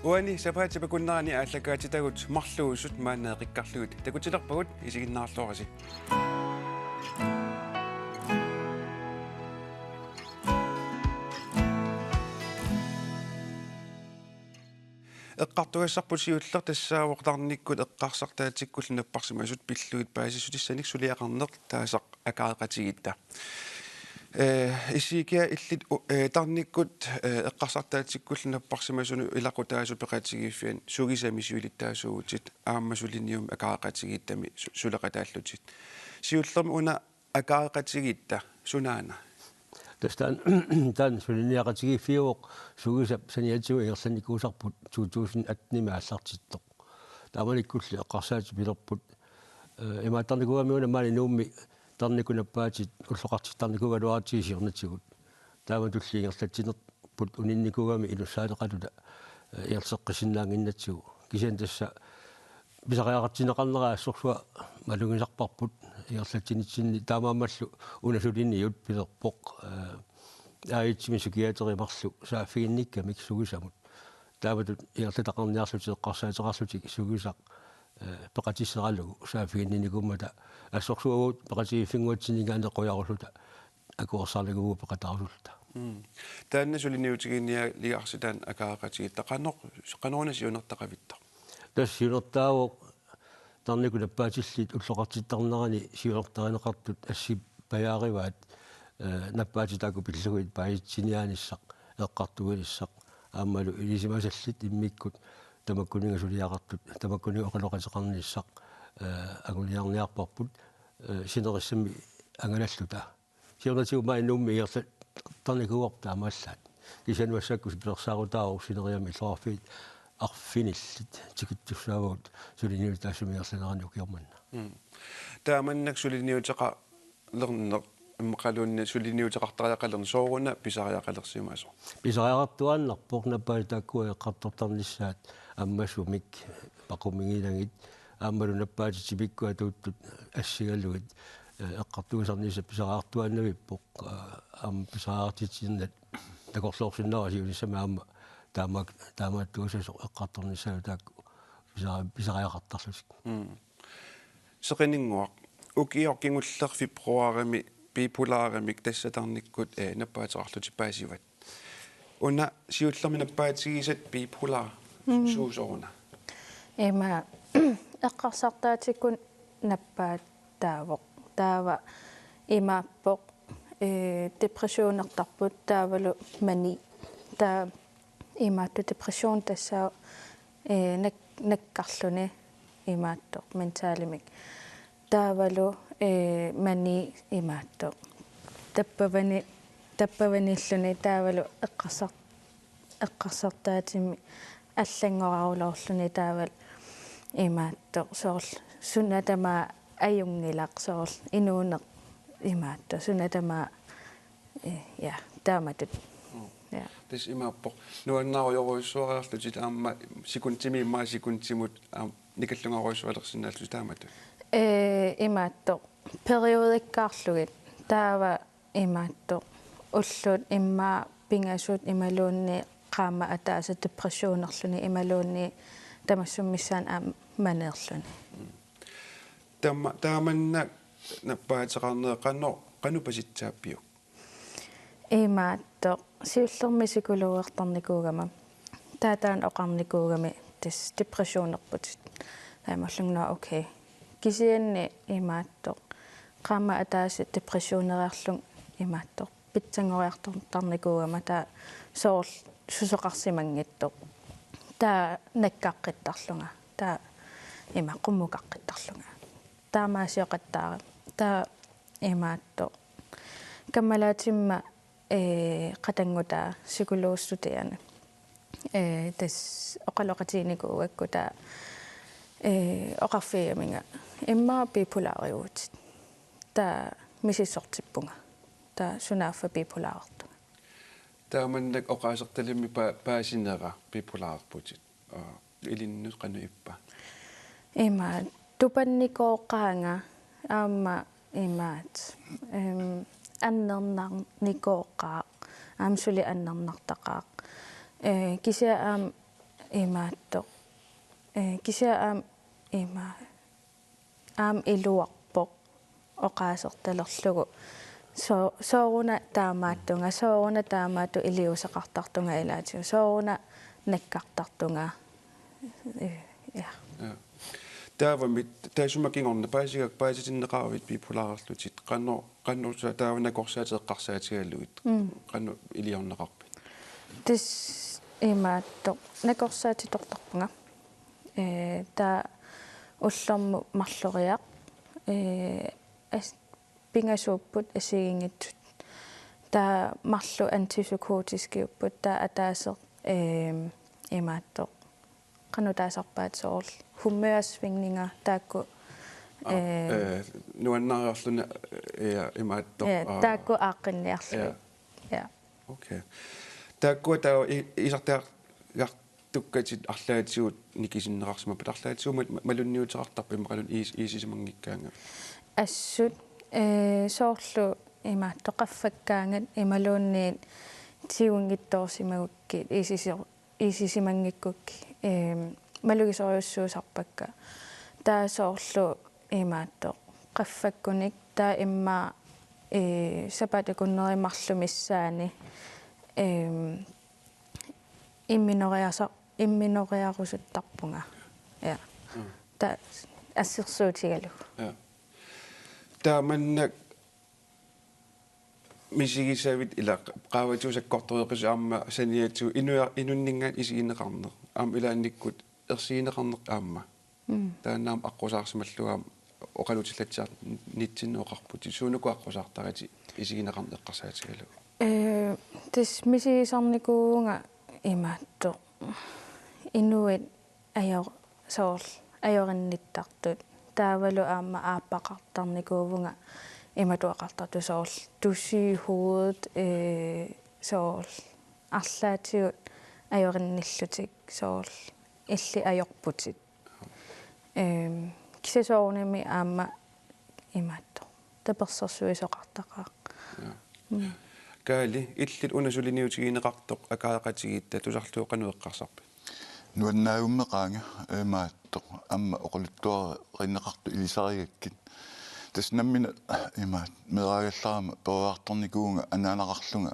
Uani sapaati pakunnaani aallakaati tagut marluusut maanneeqikkarlugut takutilerpagut isiginnaarluarasi. Eqqartugassarput siuller tassaavoqtarnikkut eqqarsartaatikkullu napparsimasut pilluit paasissutissaanik suliaqarneq taasaq akaaqatigitta. Isikia illit tarnikkut eqqarsartaatikkullu napparsimasunu ilaqutaasu peqatigiiffian sugisami siulittaasuutit aammasulinium akaaqatigiittami suleqataallutit. Siullermi una akaaqatigitta sunaana. Tan suliniaqatigiiffiuq sugisap saniatigu igersanikuusarput 2008 aallartittoq. Taamanikkulli eqqarsaati pilerput imaatarnikuami una maali nuummi tarnikunapaatit ulloqartittarnikugaluartiisiornatigut. Taama tulliingerlatsinerput uninnikuami ilussaaleqaluta iерсеққисиннаангиннатсигу. Кисиан тасса писариақартинеқарнераа ассорсуа малугисарпарпут иерсатсинитсинни таамааммаллу унасулинниут пилерпоқ аитсимисукиатеримарлу сааффигинниккамик сугисамут тааматут иерлатақарниарлути эққарсаатерарлути сугисақ пеқатиссералугу сааффигинниникуммата ассорсуагут пеқатигиффингуатсиннигаане қоярулута акуорсаарлигугу пеқатаарулута тааннасулинниутигинниа лиарситаан акаақатигитта қанорнасиунертақавитта тассиунертаавоқ тарникунаппаатиллит уллоқартиттарнерани сиунертаринеқартут ассип паяариваат наппаатитааку пиллугуит паитсиниааниссақ эққартугилиссақ ааммалу илисимасаллит иммиккут тамаккунингасулиақартут тамаккуни оқалоқатеқарниссақ агулиарниарпарпут синериссами ангалаллута сиунатигу маинуумми иерла тарникуарта амааллаат кисануассаккус пилерсаарутааву синериами иллоарфиит арфиниллит тикиттуссаавут сулиниутаасумиерланераниу киорманна тааманнак сулиниутеқа лернеқ иммақалуунни сулиниутеқартариақалерни сооруна писариақалерсимаасо писариақартуаннарпоқ наппаатааккуа эққартортарнissaат аммасумик пақумигилагит ааммалу наппаатитипиккуа туuttut ассигаллугит эққартуусарнисса писариартуаннавиппоқ аам писариартитсиннат такорлоорсиннера сиулиссама аама таамааттуусасо эққарторнissaалу таакку писариақартарлусик сеқинингуақ укиоркингуллер фибруарами бипулаарамик тассатарниккут наппаатерарлути паасиват уна сиуллерми наппаатигисат бипулаа суусоруна эма эққарсартаатиккун наппааттаавоқ таава имааппоқ депрессионертарпут таавалу мани таа имаатту депрессион тассаа наккарлуни имааттоқ ментаалимик таавалу мани имааттоқ таппаваниллуни таавалу эққарсартаатимми аллангораарулоорлуни таавал имааттоқ соорл сунатама аюнгилақ соорл инуунеқ имаатто сунатама я тааматут ja des imappoq nuannaarujoruissuariarlutit aamma sikuntimi imma sikuntimut nikallungaruissualersinnaallu taamatu имаатто периодиккаарлугит таава имаатто уллут имма пингасут ималуунни qaama ataasa депрессионерлуни ималуунни тамассуммиссаан манеерлуни тааманна наппаатеқарнеэ qanupasitsaappiu имаатто сиуллермисикулуертарникуугама таатаан оқарникуугами тас депрессионерпутит таамерлугнаа окей кисианни имаатто qaama ataasa депрессионериарлун имаатто питсангориартартарникуугама таа соорл сусоқарсимангиттоқ таа наккаққиттарлунга таа има қуммуқаққиттарлунга таамаасиоқаттаара таа имаатто каммалаатимма qatanggutaa psykologstuderende des oqaloqatiinikuuakku taa oqarfiaminga imma bipolariut taa misissortippunga taa sunaaffa bipolaartu taamannak oqaasertalimi paasinera bipolaarputit ilinnu qanu ippa imma tupannikoqqaanga aamma imaat аннернарникооққаа аамсули аннернартақаа кися аам имаатто кися аам илуарпо оқаасерталерлугу сооруна таамаатту илиусеқартартунга илаатиу сооруна наккартартунга я таавами таасумакингорна пааситиннеқаравит бипулаарерлутит qannorsa taavana korsaatеққарсаатигаллугит qannu илиорнеқарпит тис имаатто накорсаатиторторпунга та уллэрму марлориақ пингасууппут асигингитсут та марлу антисукуутискиуппут та атаасеқ имаатто qanu taasarpaat soorl humørsvingninger taakku nuannariarluna imaattor taakku aaqqinniarlu ja okay taakku taa isartaa gartukkatit arlaatigut nikisinneqarsima patarlaatiumat malunniuteqartarpa imaqalun iisisimangikkaanga assut soorlu imaatto qaffakkaangat imaluunniit tiungittorsimagukki iisisimangikukki малугисориуссуусарпакка таасоорлу имаатто qaffakkunik taa imma сапатакуннеримарлумиссаани имминериарусуттарпунга я та ассерсуутигалу ja тааманнак мисигисавит ила qaavatuusakkortoreqisuarma saniatu inunningaat isigineqarneq aam ilaannikkut ersigineqarneq aamma тааннаам аққусаарсималлугаам оқалутиллатсаар нитсиннеоқарпути суунуку аққусаартарати исигинеқарне эққарсаатигалу тис мисигисарникуунга имаатто инуит ajorинниттартут таавалу аама ааппақартарникуувнга иматуақартарту соорл тусиихуут соорл арлаатигут ajorинниллутик соорл илли ajorпутит кисасоорними аама имаатто таперсерсуисоқартақаа каали иллит унасулиниутигинеқартоқ акаақатигитта тусарлуоқануэққарсарпи нуаннаагуммеқаанга имаатто амма оқулуттуара риннеқарту илисаригаккит таснаммина имаат мераагалларама перуарторникуунга анаанақарлунга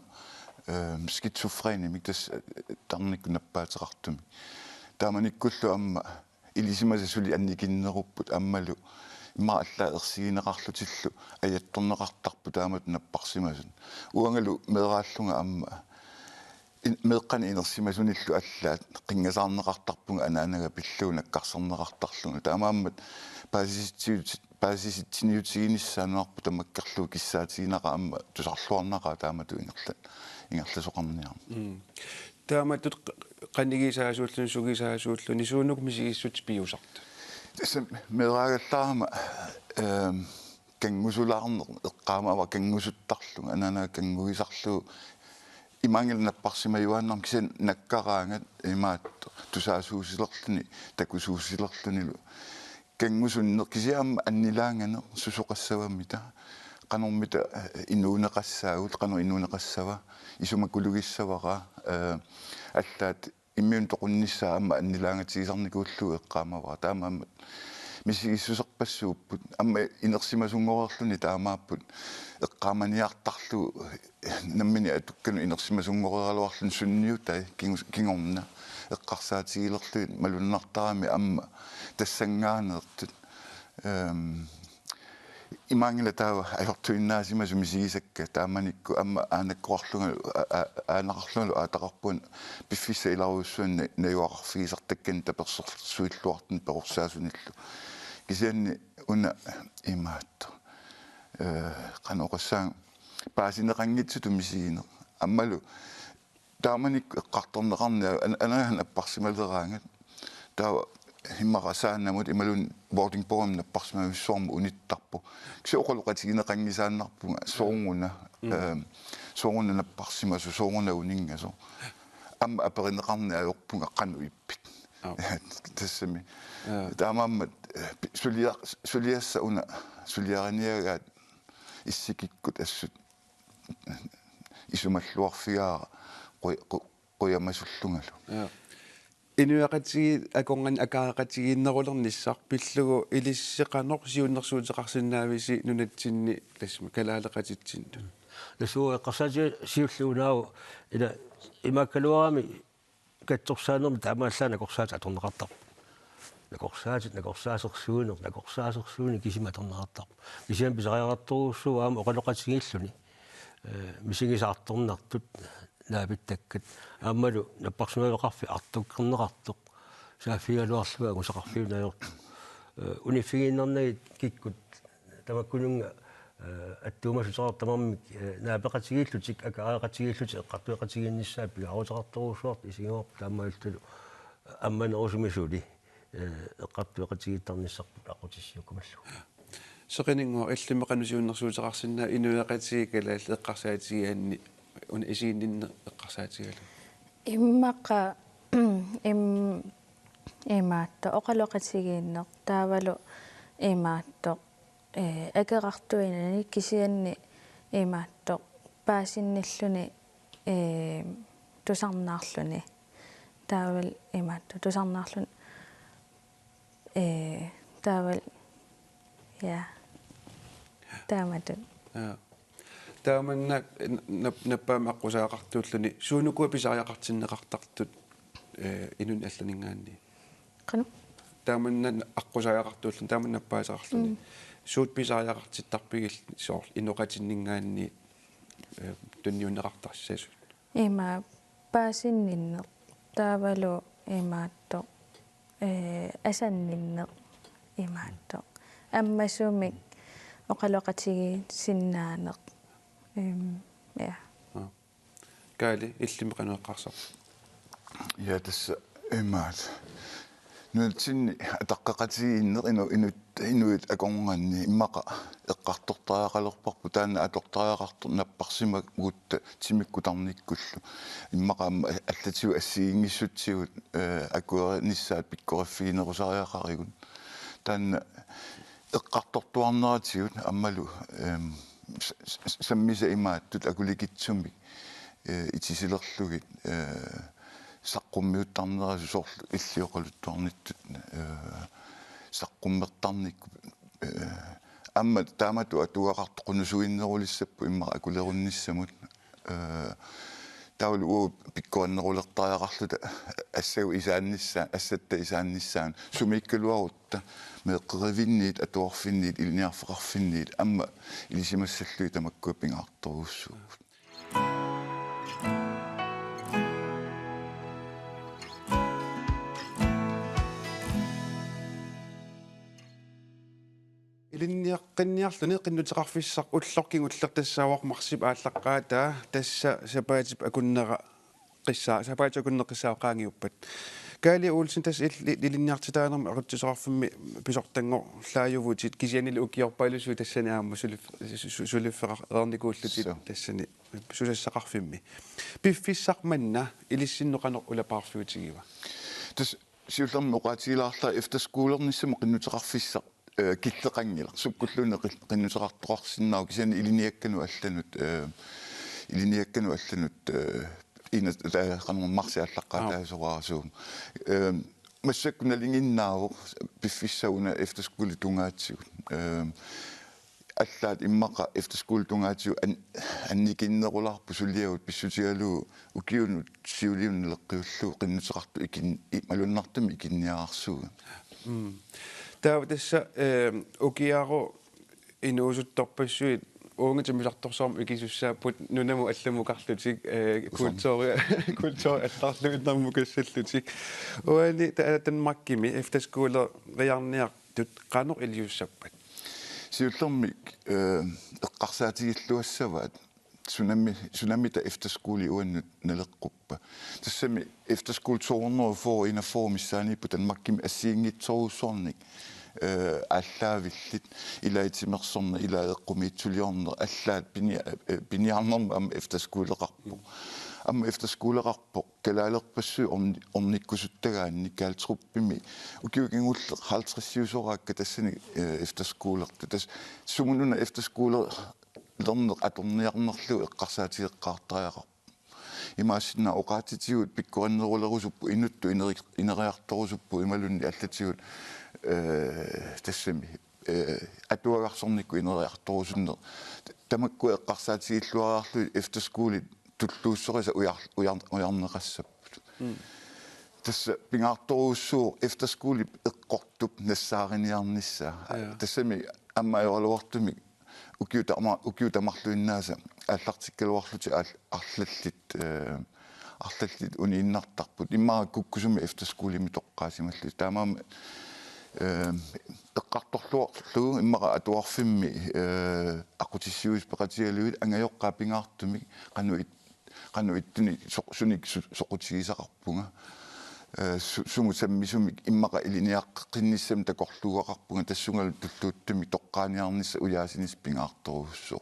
скитсофрени тас тарникку наппаатеқартуми тааманиккуллу амма илисимасасули анникиннеруппут аммалу имма аллаа ерсигинеқарлутиллу аятторнеқартарпу таамат наппарсимасун уангалу мерааллунга амма меэққани инерсимасуниллу аллаат қингасаарнеқартарпунга анаанага пиллуuna аккарсернеқартарлунга таамааммат паасиситсиниутигиниссаануарпу тамаккерлуу киссаатигинеқа амма тусарлуарнеқа таамату ингерласоқарниарма тааматтут qannigisaasuullun sugisaasuullun isuunuk misigissut piusart тасса мераагаллаарама кангусулаарнер эққаамаава кангусуттарлунга анаанаа кангуисарлуу имангилнаппарсимаюааннарм кисан наккараангат имаатто тусаасуусилерлуни такусуусилерлунилу кангусуннер кисиаама аннилаангане сусоқассаваммита qanормита инуунеқассаагут qanu инуунеқассава исумакулугиссавара аллаат иммиун тоқунниссаа амма аннилаангатигисарникууллу эққаамавара таамааммат мисигиссусерпассууппут амма инерсимасунгорерлуни таамааппут эққааманиартарлу наммини атуккану инерсимасунгорералуарлун сунниу тай кингорна эққарсаатигилерлуит малуннартарами амма тассангаанеэртут имангила таава ажортуиннаасима сумисигисакка тааманикку амма аанақарлунгалу аатақарпуун пиффисса иларуссуанна наюақарфигисартаккан таперсерсуиллуартун перурсаасуниллу кисианни уна имаатто qanoqassaang paasineqanngitsut umisigiine аммалу тааманикку эққарторнеқарниа анагаан аппарсималераангат таава химмарасааннамут ималун boarding program наппарсимависсуарму униттарпу киса оқалуқатигинеқангисааннарпунга сооруна наппарсимасу сооруна унингасо амма аперинеқарниа аёрпунга қану иппит тассами таамааммат сулиасса уна сулиариниагаат иссикиккут ассут исумаллуарфигаара қуямасуллунгалу Inuaqati akongan akaaqatiginnerulernissaaq pillugu ilisseqanoq siunnersuuteqarsinnaavisi nunatsinni tasma kalaaleqatitsintu. Lasuu qarsaaji siulluunau ila imakkaluarami katsorsaanermi taamaallaana korsaat atorneqartaq. Nakorsaasersuuni kisima atorneqartaq. Kisiam pisariaqartoruussuu aama oqaloqatigilluni. Misingisaartornartut naapittakkat aammalu napparsunaluqarfi artukkerneqartoq saafigaluarluga ngusaqarfiunajortu unifiginnernagit kikkut tamakkununga аттуумасутерартамармик наапеқатигииллутик акааеқатигииллути эққартуеқатигииннссаа пигаруутеқарторуусуарт исигиорп таамаалтулу амманерусумисули эққартуеқатигииттарниссарпут ақутиссиуккумаллу Seqiningua illimeqanusiunnersuuteqarsinnaa inuaqatigikalaal eqqarsaatigianni una isiinninne eqqarsaatigalu. Immaqa imaatto oqaloqatigiinneq taavalu imaatto akerartuinani kisianni imaatto paasinnilluni tusarnaarluni taaval imaatto tusarnaarlun taaval ja taamatun Taamanna nappaama aqusaaqartuulluni suunukua pisariaqartinneqartartut inun allaningaanni. qanu Taamanna aqusaaqartuullun taamanna nappaasaqarluni suut pisariaqartittarpigil soor inoqatinningaanni tunniunneqartarssaasut. ima paasinninneq taavalu imaatto asanninneq imaatto аммасумик оқалоқатиги синнааneq ja Kaali illimeqanueqqarsaq. Ja tässä emaat. Nyt sinne taqqaqatigiinneq inuit akonganni immaqa eqqartortaaqalerparpu taanna atortaaqartor napparsimak uutta timikkutarnikkullu immaqa allatiu assiingissutsigut akuerinissaat pikkoraffiginerusariaqarigun taanna eqqartortuarneratigut ammalu sammisa imaattut akulikitsumik itisilerlugit saqqummiuttarnerasu soorlu illioqaluttuarnittut saqqummertarnikku amma taamatu atuaqartoqunusuinnerulissappu imma akulerunnissamut taulu pikkuannerulertariaqarluta assau isaannissaan assatta isaannissaan sumikkaluarutta meeqqerivinniit atuarfinniit ilniarfeqarfinniit amma ilisimassallui tamakkua pingaartoruussuut Ilinniaqqinniarluni qinnuteqarfissaq ullorkingullertassaauarmarsip ааllaqqaataa tassa sapaatip akunnera qissaa sapaatip akunneqissaaqaangiuppat kaali uulsin tas ilinniartitaanermi aquttusoqarfimmi pisortangor laajuvutit kisianili ukiorpaalusu tassani aamma suliffeqarernikuullutit tassani susassaqarfimmi piffissarmanna ilissinnoqanor ulapaarfiutigiva tas siullermi oqaatigilaarla efterskoolernissama qinnuteqarfissaq killeqangila sukkulluune qinnuteqartoqarsinnau kisiani iliniakkanu allanut ina qanum marsiallaqqaataasoraasuum массаккуналингиннааву пиффиссауна эфтерскули тунгаатсигут аллаат иммаqa эфтерскули тунгаатсигу анникиннерулаарпу сулиагут писсутигалуу укиунут сиулиуннелеққиуллуу qinnuteqartu ikinn малуннартами икинниаарсуга Täällä ukiaro inuusuttorpassuit uungatimilartorsorm ikisussa put nunamu allamuqarlutik kultuuri allarluitnermukassallutik uani taanmakkimi efterskooler riarniartut qanor iliussappat siullermik eqqarsaatigiilluassavaat tsunamita efterskooli uannut naleqquppa tassami efterskool toorneru for ina formissaaniippu tanmakkimi assiingitsoruussornik аллаавиллит илаитимерсорна илаеққумиитсулиорнер аллаат пиниарнерма ам эфтерскуулеқарпу ам эфтерскуулеқарпо калаалерпассу орниккусуттагаанни каалтруппими укиукингулле 50-сиусораакка тассани эфтерскуулерта тас сумунуна эфтерскуулер лернеқ аторниарнерлу эққарсаатигеққартариақарпу имаассина оқаатитигут пиккориннерулерусуппу инутту инериарторусуппу ималунни аллатигут тассами атуагарсорникку инериарторусуннер тамакку эққарсаатигиллуараарлу эфтерскуулит туллууссориса уярнеқассаппут тасса пингаарторуссуу эфтерскуулит эққортуп нассаариниарниссаа тассами аммаёралуартуми укиутамарлуиннааса ааллартиккалуарлути арлаллит унииннартарпут иммаа куккусуми эфтерскуулими тоққаасималлу таамаама эққарторлуарлуу иммара атуарфимми ақутиссиуис пеқатигалуит ангайоққаа пингаартуми qannuittuni sunik soqutigisaqarpunga sumusammisumik immaqa iliniaqqqinnissam takorluuaqarpunga tassungalu tulluuttumi toqqaaniarnissa ujaasinis pingaartoruussu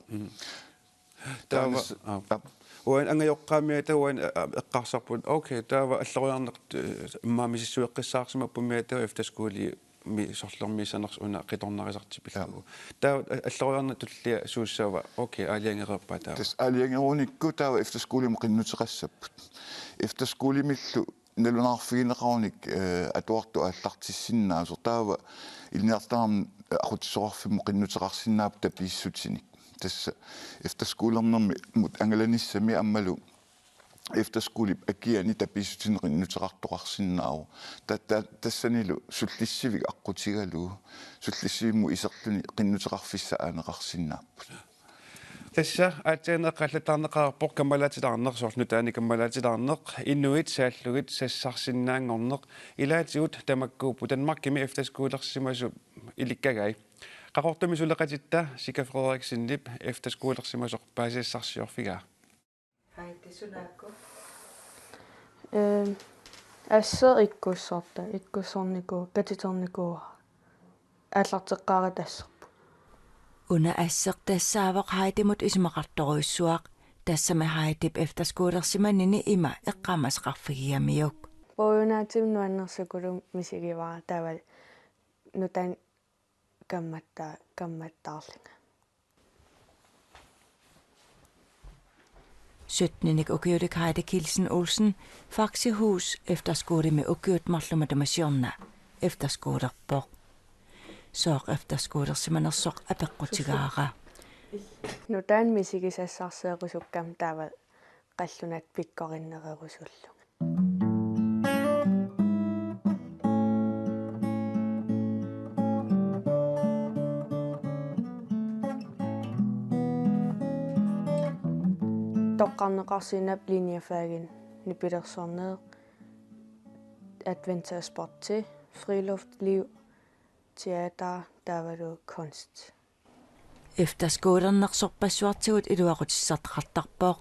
taava uan angajoqqaamia tauan eqqarsarput okay taava alloriarneq immaamisissueqqissaarsumappummia taava eftaskuuli mi sorlormiisaners una qitornarisartipillugu taa alloriarna tullia suussaava okay aaliangereerpaa taava tas aaliangeruunikku taava eftaskuulimu qinnuteqassapput eftaskuulimillu nalunarfigineqarunik atuartu aallartissinnaaso taava ilniartaarn aqutissoqarfimmu qinnuteqarsinnaap tapiissutinik tassa eftaskuulernermi mut angalanissami ammalu efterskole agiani tapiissutineqinnuteqartoqarsinnaaru tassanilu sullissivik aqqutigalu sullissiimmu iserluni qinnuteqarfissa aaneqarsinnaappu tassa aateeneqqallatarneqarpoq kamalaatilaarnersorlu taani kamalaatilaarneq inuit saallugit sassarsinnaangorneq ilaatigut tamakkuuppu Danmarkimi efterskuulersimasu ilikkagai qaqortumi suleqatitta Sika Frederiksenlip efterskuulersimasoq paasiassarsiorfigaa ассер иккуссорта иккуссорнику катиторнику ааллартеққаара тассерпу уна ассер тассаавоқ хаитимут исмақарторуйссуақ тассами хаитип эфтерскуулерсиманини има эққамасқарфигиамиук поюнаатим нуаннерсукулу мисигивара тавал нутан камматтаарлинга 17-ник ukiutik Heide Kielsen Olsen Faxehus efterskole med ukiut marlumadamasionna efterskolerpor soq efterskolersimanersoq apeqqutigaara nutaan misigisassarseequsukkam taaval qallunat pikkorinnerirusullu toqqarneqarsinap linjefagin nipilersorneeq adventure sporti friluftsliv teater taavalu kunst efterskolernersorpassuartigut iluaqutissartaqartarpoq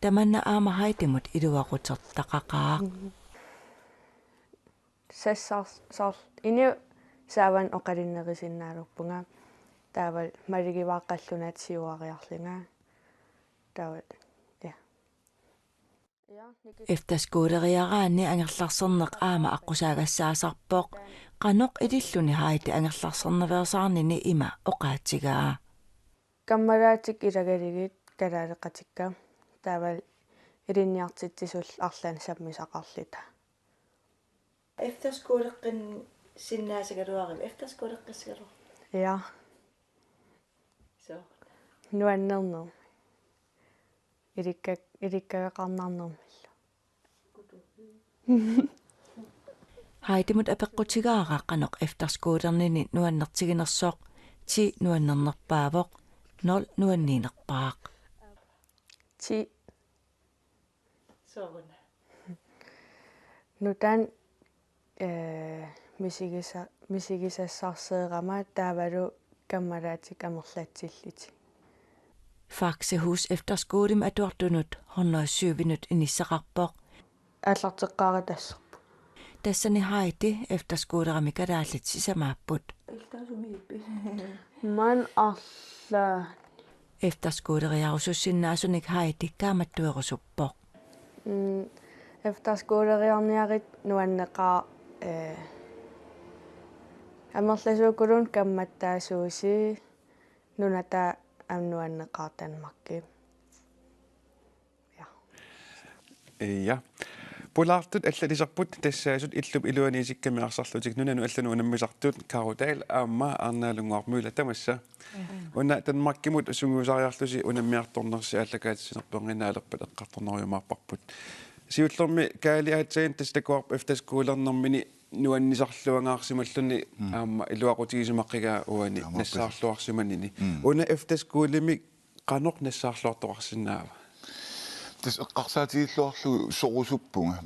tamanna aama haitimut iluaqutertaqaqaa sassar inu saavan oqalinnerisinnaaruppunga taaval maligivaaqallunat siuariarlinga taaval efterskooleriaraanni angerlarserneq aama aqusaagassaasaarpoq qanoq ililluni haiti angerlarserneversaarnini ima oqaatigaa kammalaatik ilagaligit kalaaleqatikka taaval ilinniartittisul arlan sammisaqarlita efterskooleqqin sinnaasagaluarim efterskooleqqissagalu ja so nuannerner ilikkaaqarnarnermillu haitimut apeqqutigaara qanoq efterskoolernini nuannertiginersoq ti nuannernerpaavoq 0 nuanniinerpaaq ti sooruna nutan misigisassarseerama taavalu kammalaatik amerlatsilliti Faxehus efterskoolim atuartunut 107 minut inissaqarpoq ааллартеққаара тассерпу тассани хаити efterskoolerami kalaallit sisamaapput ман арла efterskooleriarusussinnaasunnik haiti kaamattuerusuppoq efterskooleriarniarit nuanneqaa амерласуукулун камматтаасууси нуната амнуаннеқаа Danmarkki Ja. Pulaartut allalisarput tassaasut illup iluaniisikkamiarsarlutik nunanu allanu unammisartut karutail aamma arnaalunguarmuila tamassa una tanmarkimut sunguusariarlusi unammiartornersi allakaatsinerpenginaalerpat eqqartornoriumaarparput siullormi kaaliaatsain tastakuarp eftaskuulernermini nuannisarluangaarsimalluni aamma iluaqutigisumaqqigaa uani nassaarluarsimanini una eftaskuulimi qanoq nassaarluartoqarsinnaava Tes eqqarsaatigiilluarlu sorusuppunga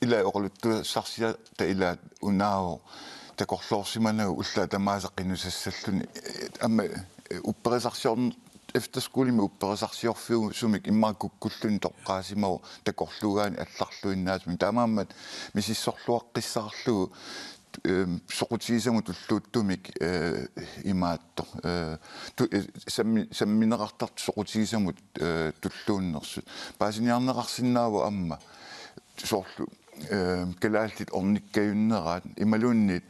ila oqaluttu sarsia ta ila unao takorloorsimanagu ulla tamaasaqqinusassalluni amma upperisarsiorn efterskuulimi upperisarsiorfiugu sumik immaakukkulluni toqqaasimagu takorluugaani allarluinnaasumi tamaammat misissorluaqqissarlugu soqutigisamu tulluuttumik imaatto sammineqartart soqutigisamut tulluunnersut paasiniarneqarsinnaavu amma soorlu kalaallit ornikkajunneраат ималуунниит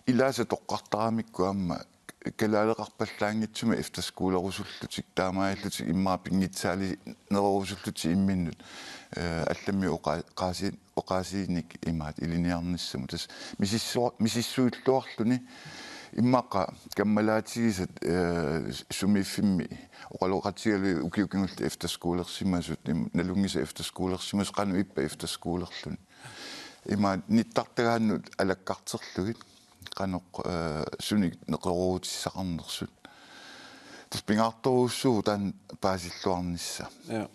илааса тоққартарамикку amma kalаалеқарпаллаангитсума efterskuulerusуллутик таамааллутик иммаа пингитсаали нерерусуллути имминнут алламми оqaasiinik имаат илиниарниссаму тас мисиссуиллуарлуни иммаqa каммалаатигисат сумииффимми оқалоқатигалу укиукингулли efterskuulersimасут налунгиса efterskuulersimас қану иппа efterskuulerluni имаат ниттартагааннут алаккартерлугит qanoq sunik neqeruutissaqarnersut таспингаартуруссуу таан паасиллуарнisса ja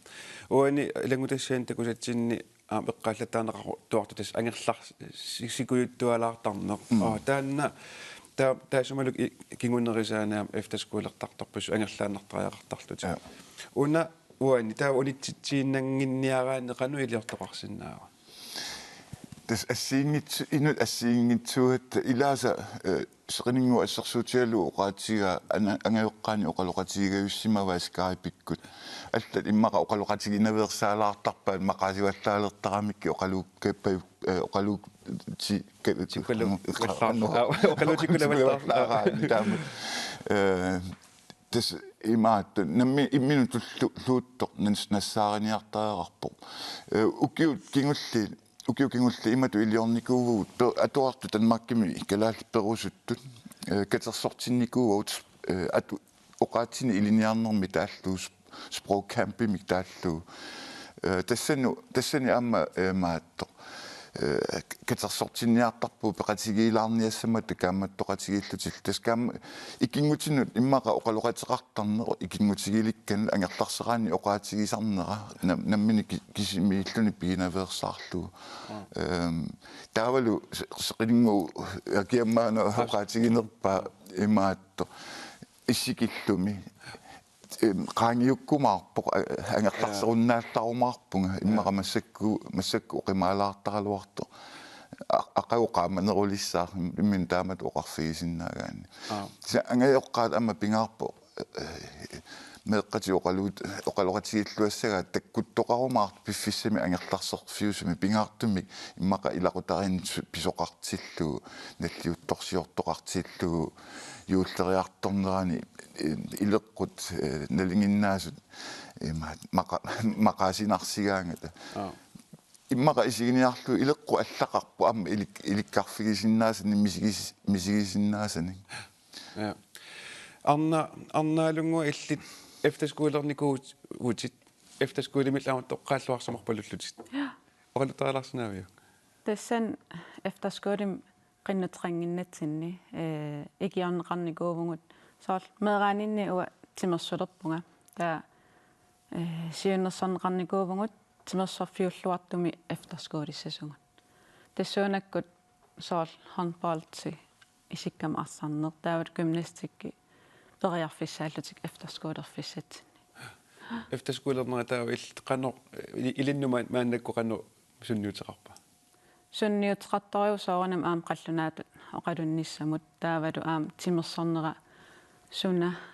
уани лагутассаан такусатсинни эққаллатаанеқару туартутас ангерлар сикуйуттуалаартарнеқ таанна таасумалук кингуннерисаанаам efterskuulertartarpus ангерлааннартариақартарлути уна уани таа унитситсииннангинниараанне қану илиортоқарсинаава das inut assiingitsuat ilaasa seqiningua assersuutialu oqaatiga angayoqqaani oqaloqatigayussimava Skype-ikkut allat immaqa oqaloqatigi inaversaalaartarpaat maqaasivallaaleertaramikki oqaluukkappa oqaluuk das imaat nammi imminu tulluuttoq nassaariniartaaqarpo ukiut kingulli ukiukingulli imatu iliornikuuvuut atuartu tanmakkimi kalaalli perusuttut katersortinnikuuvuut atu oqaatsini iliniarnermi taalluus sprogcampimi taallu tassani amma maatto katersortinniartarpu peqatigiilaarniassamat kaammattoqatigiillutil taskaam ikingutsinut immaqa oqaloqateqartarneru ikingutigilikkan angerlarseraani oqaatigisarnera nammini kisimiilluni piinaveersaarlu taavalu seqininguu akiammaana oqaatiginerpa imaatto issikillumi qaangiukkumaarpoq angerlarserunnaallaarumaarpunga immaqamassakku oqimaalaartaraluarto aqauqaamanerulissаа immin taamat oqarfigisinnaagaani sa angayoqqaat amma pingaarpo meeqqati oqaloqatigilluassagaat takkuttoqarumaart piffissami angerlarserfiusumi pingaartummik immaqa ilaqutarin pisoqartillu nalliuttorsiortoqartillu юуллериарторнерани илеққут налингиннаасут мақаасинарсигаангата иммаqa исигиниарлу илеққу аллақарпу амма иликкарфигисиннаасани мисигисиннаасани ja арнаалунгу иллит efterskuulernikuut utit efterskuulimillaamat toqqaalluarsamarpallullutит oqalutaalaarsinaaviu tassan efterskuulim qinnuteqanginnatsinni ikiarneqarnikuuvungut soorl meeraaninni uwa timersulerpunga taa siunnersorneqarnikuuvungut timersorfiulluartumi efterskuulissasungut tassuunakkut soorl handballti isikkam arsarner taavat gymnastikki periarfissaallutik efterskuulerfissatsinni efterskuulerner taa illit qanoq ilinnuma maannakku qanu sunniuteqarpa sunniuteqartoriu sooranam aam qallunaatut oqalunnissamut taavalu aam timersornera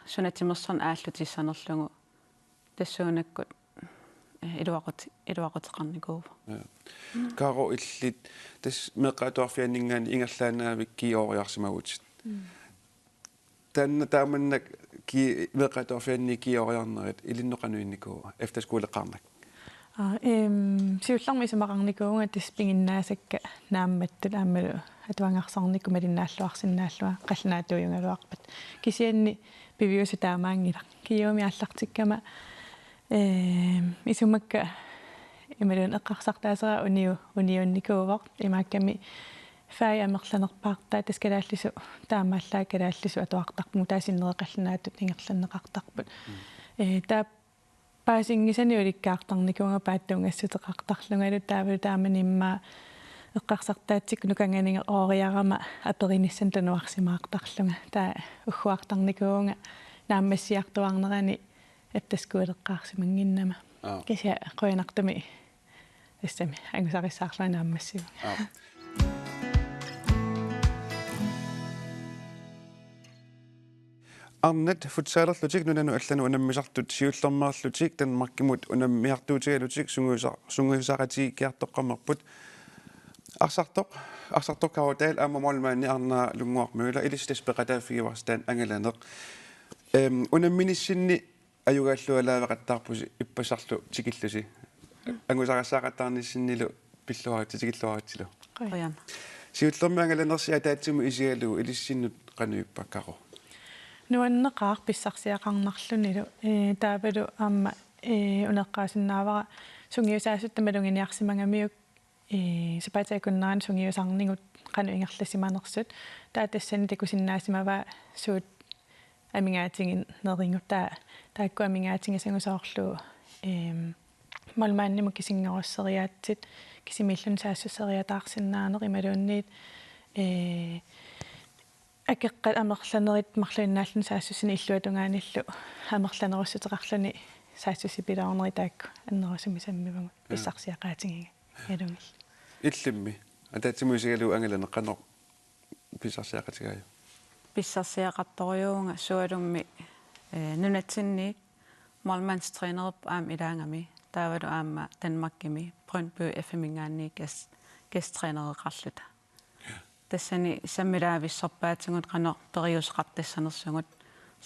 suna timersorn aallutissanerlugu tassuunakkut iluaqutеқарникууva karo illit tas meeqaatuarfianningaani ingerlaanaavik kioriarsimagutsit tanna taamannak ki meeqaatuarfianni kioriarnerit ilinnoqanuinnikuuva efterskuuleqarnak Siullarmi samaqarnikuunga taspinginnaasakka naammattut aammalu atuangarsarnikku malinnaаллуарсиннааллуа qallunaatuujungaluarpat kisianni piviusi taamaangila kiyomi allartikkama isumakka imalun eqqarsartaasera uniunnikuuvaq imaakkami fai amerlanerpaartaa taskalaallisu taamaallaa kalaallisu atuartarpu taasinnereqallunaatut ingerlanneqartarput taa paasingisani ulikkaartarnikuunga paattuungassutеқартарлунгалу таавалу тааманимма эққарсартаатсик нуканганиге ориарама апериниссан тануарсимаартарлунга таа уггуартарникуунга нааммассиартуарнерани аттаскуулеққарсимангиннама кися қуянартами тассами ангусариссаарлуа нааммассиу Arnat futsaalerlutik nunanu allanu unammisartut siullermaarlutik Danmarkimut unammiartuutigallutik sunguisaqati kiartoqqamerput arsartoq kawataal aamamolmaanni arnaa lunguarmuila ilistas peqataafigivarstaan angalaneq unamminissinni ayugaallualaavaqattaarpusi ippasarlu tikillusi angusarassaqattaarnissinnilu pilluaratti tikilluarattilu Qoyan. siullermi angalanersi ataatsimu isigalu ilissinut qanuippakkaqo nuanneqaar pissarsiaqarnarlunilu taavalu aamma uneqqaasinnaavara sungiusaasuttamalunginiarsimangamiuk sapataakunneraan sungiusarningut qanu ingerlassimanersut taatassani takusinnaasimaava suut amingaatingin neringut taakku amingaatingisangusaorlu malmaannimuk kisingerusseriaatsit kisimillun saassusseriataarsinnaaneq imaluunniit акеққат амерланерит марлуиннааллун саассусини иллуатунгааниллу амерланеруссутеқарлуни саассуси пилаарнери таакку аннерусуми саммивагут писсарсиақаатингига ялунгил иллимми атаатсимуисигалу ангаланеққанеқ писсарсиақатигааю Pissarsiaqattoriuunga sualummi nunatsinniik målmandstrænerup aam ilaangami taavalu aamma Danmarkimi Brøndby FM-ingaanni gæsttrænereqarluta тассани саммилаависсарпаатингут qano periusqartassanersungut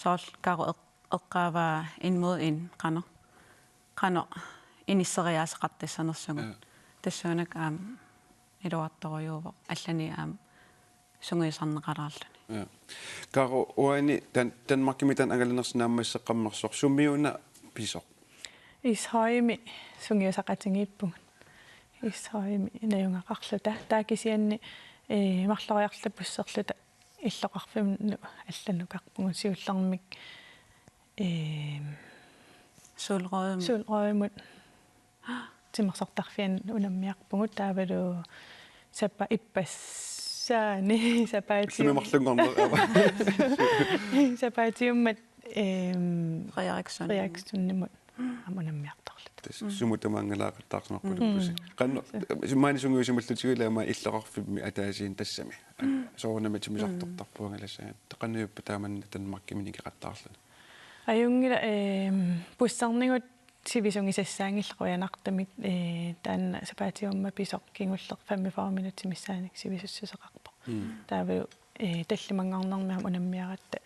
soorl karu eqqaavaa inmod in qano inisseriaasaqartassanersungut tassuunak aam iluartoriuuvoq allani aam sungiisarneqalaarluni karu uani Danmarkimitan angalanersinaammaisseqqammersoq summiuna pisoq ishøimi sungiusaqatingiippungut ishøimi inajungaqarluta taakisianni марлориарлапуссерлута иллоқарфимну алланукарпугут сиуллармик сулрødmut тимерсортарфиан унаммиарпугут таавалу саппа иппассаани сапаатиуммат реаксуннимут амунаммиартарлут сумутамаангалаақаттаарсмарпулуппуси қанно симаани сунгуисимуллутигулаама иллоқарфимми атаасиин тассами соорнаматимисартортарпуангалассаа теқанниуппа тааманна Danmarkиминики қаттаарлуна аюнгила буссарнигут сивисунгисассаангиллеруянартамик таанна сапаатиумма писоқ кингуллеқ 45 минутсимиссааник сивисуссусеқарпо тааву таллимангаарнэрмиам унаммиаратта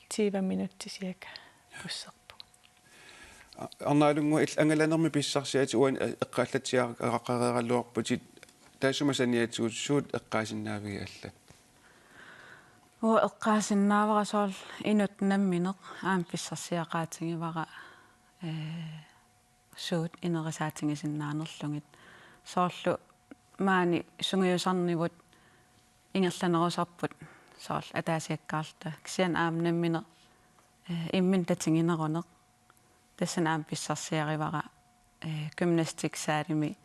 10 минуттисиака буссерпу арнаалунгу ангаланерми писсарсиати уан эққааллатсиақақареераллуарпутит таасумасаниатсуут суут эққаасиннаавиги аллат эққаасиннаавара соорл инут намминеқ аам писсарсиақаатингивара суут инерисаатингисиннаанерлугит соорлу маани сунгиусарнивут ингерланерусарпут соорл атаасиаккаарлута кисиан аам наммине иммин татингинеронеқ тассан аам писсарсиаривара гymnastiksaalimi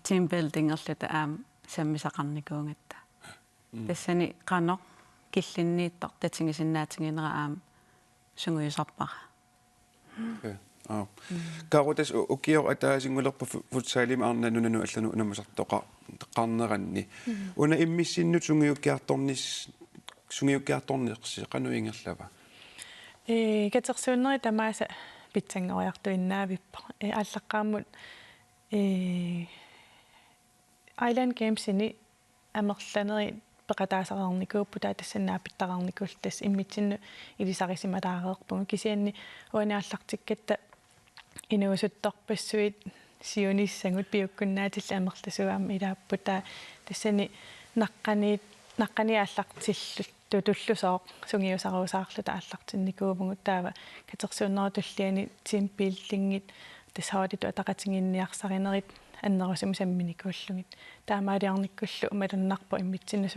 teambuilding-ерлута аам саммисақарникуунгатта тассани qanoq киллиннииттар татингисиннаатингинера аам сунгуйусарпара карутас укиор атаасингулерпа футсаалими арнанунану аллану унамасартоqa теққарнеранни уна иммиссиннут сунгиуккиарторнеқси qanu-ингерлава катерсууннери тамааса питсангориартуиннаавиппа аллаққааммут Island Games-ини амерланери пеқатаасарарникууппу таатассаннаапиттарарникуултас иммитсинну илисарисималаареерпугу кисианни уаниарлартиккатта инуусутторпассуит сиунissагут пиуккуннаатилла амерласуаама илааппута тассани наққани ааллартиллут тутуллусоо сунгиусаруусаарлута ааллартинникуумгут таава катерсууннерутуллиани тимпииллингит тассаавалиту атақатингинниарсаринерит аннерусами самминикууллугит таамаалиарниккуллу умалуннарпо иммитсинна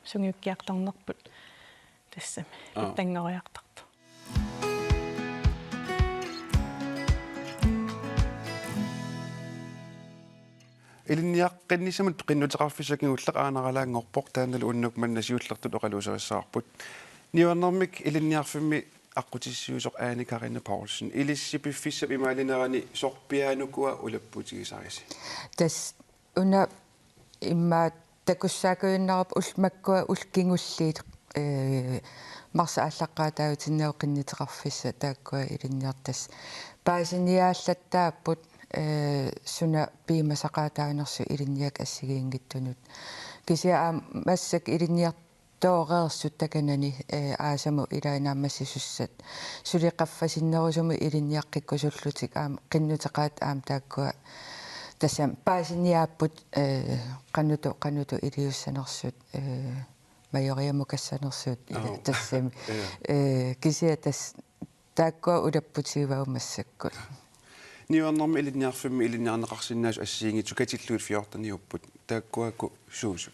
сунгиуккиарторнерпут тассами иттангориартарту илинниаққиннисамут қиннутеқарфисакингуллеқ aanaralaangorpoq тааннал уннук маннасиуллертут оқалуусериссаарпут ниуаннэрмик илинниарфимми аққутиссиусоқ Аани Карина Паулсен илиссипиффиссап имаалинерани сорпиаанукуа улаппутигисариси тас уна имма такуссаакуиннарап улмаккуа улкингуллиит марса аллаққаатаавитиннео қиннитеқарфисса тааккуа илинниартас паасиниааллаттааппут суна пиимасақаатаанерсу илинниак ассигиингиттунут кися массак илинниартоореерсут таканани аасаму илаанаамассисуссат сулиқаффасиннерусуму илинниаққиккусуллутик қиннутеқаат тааккуа тассам паасиниааппут қаннуту илиуссанерсут майориаму кассанерсут тассами кися тас тааккуа улаппутигиваумассаккут ниуаннэрми илинниарфимми илинниарнеқарсинаасу ассиингитсу катиллуут 14 уппут тааккуаку суусу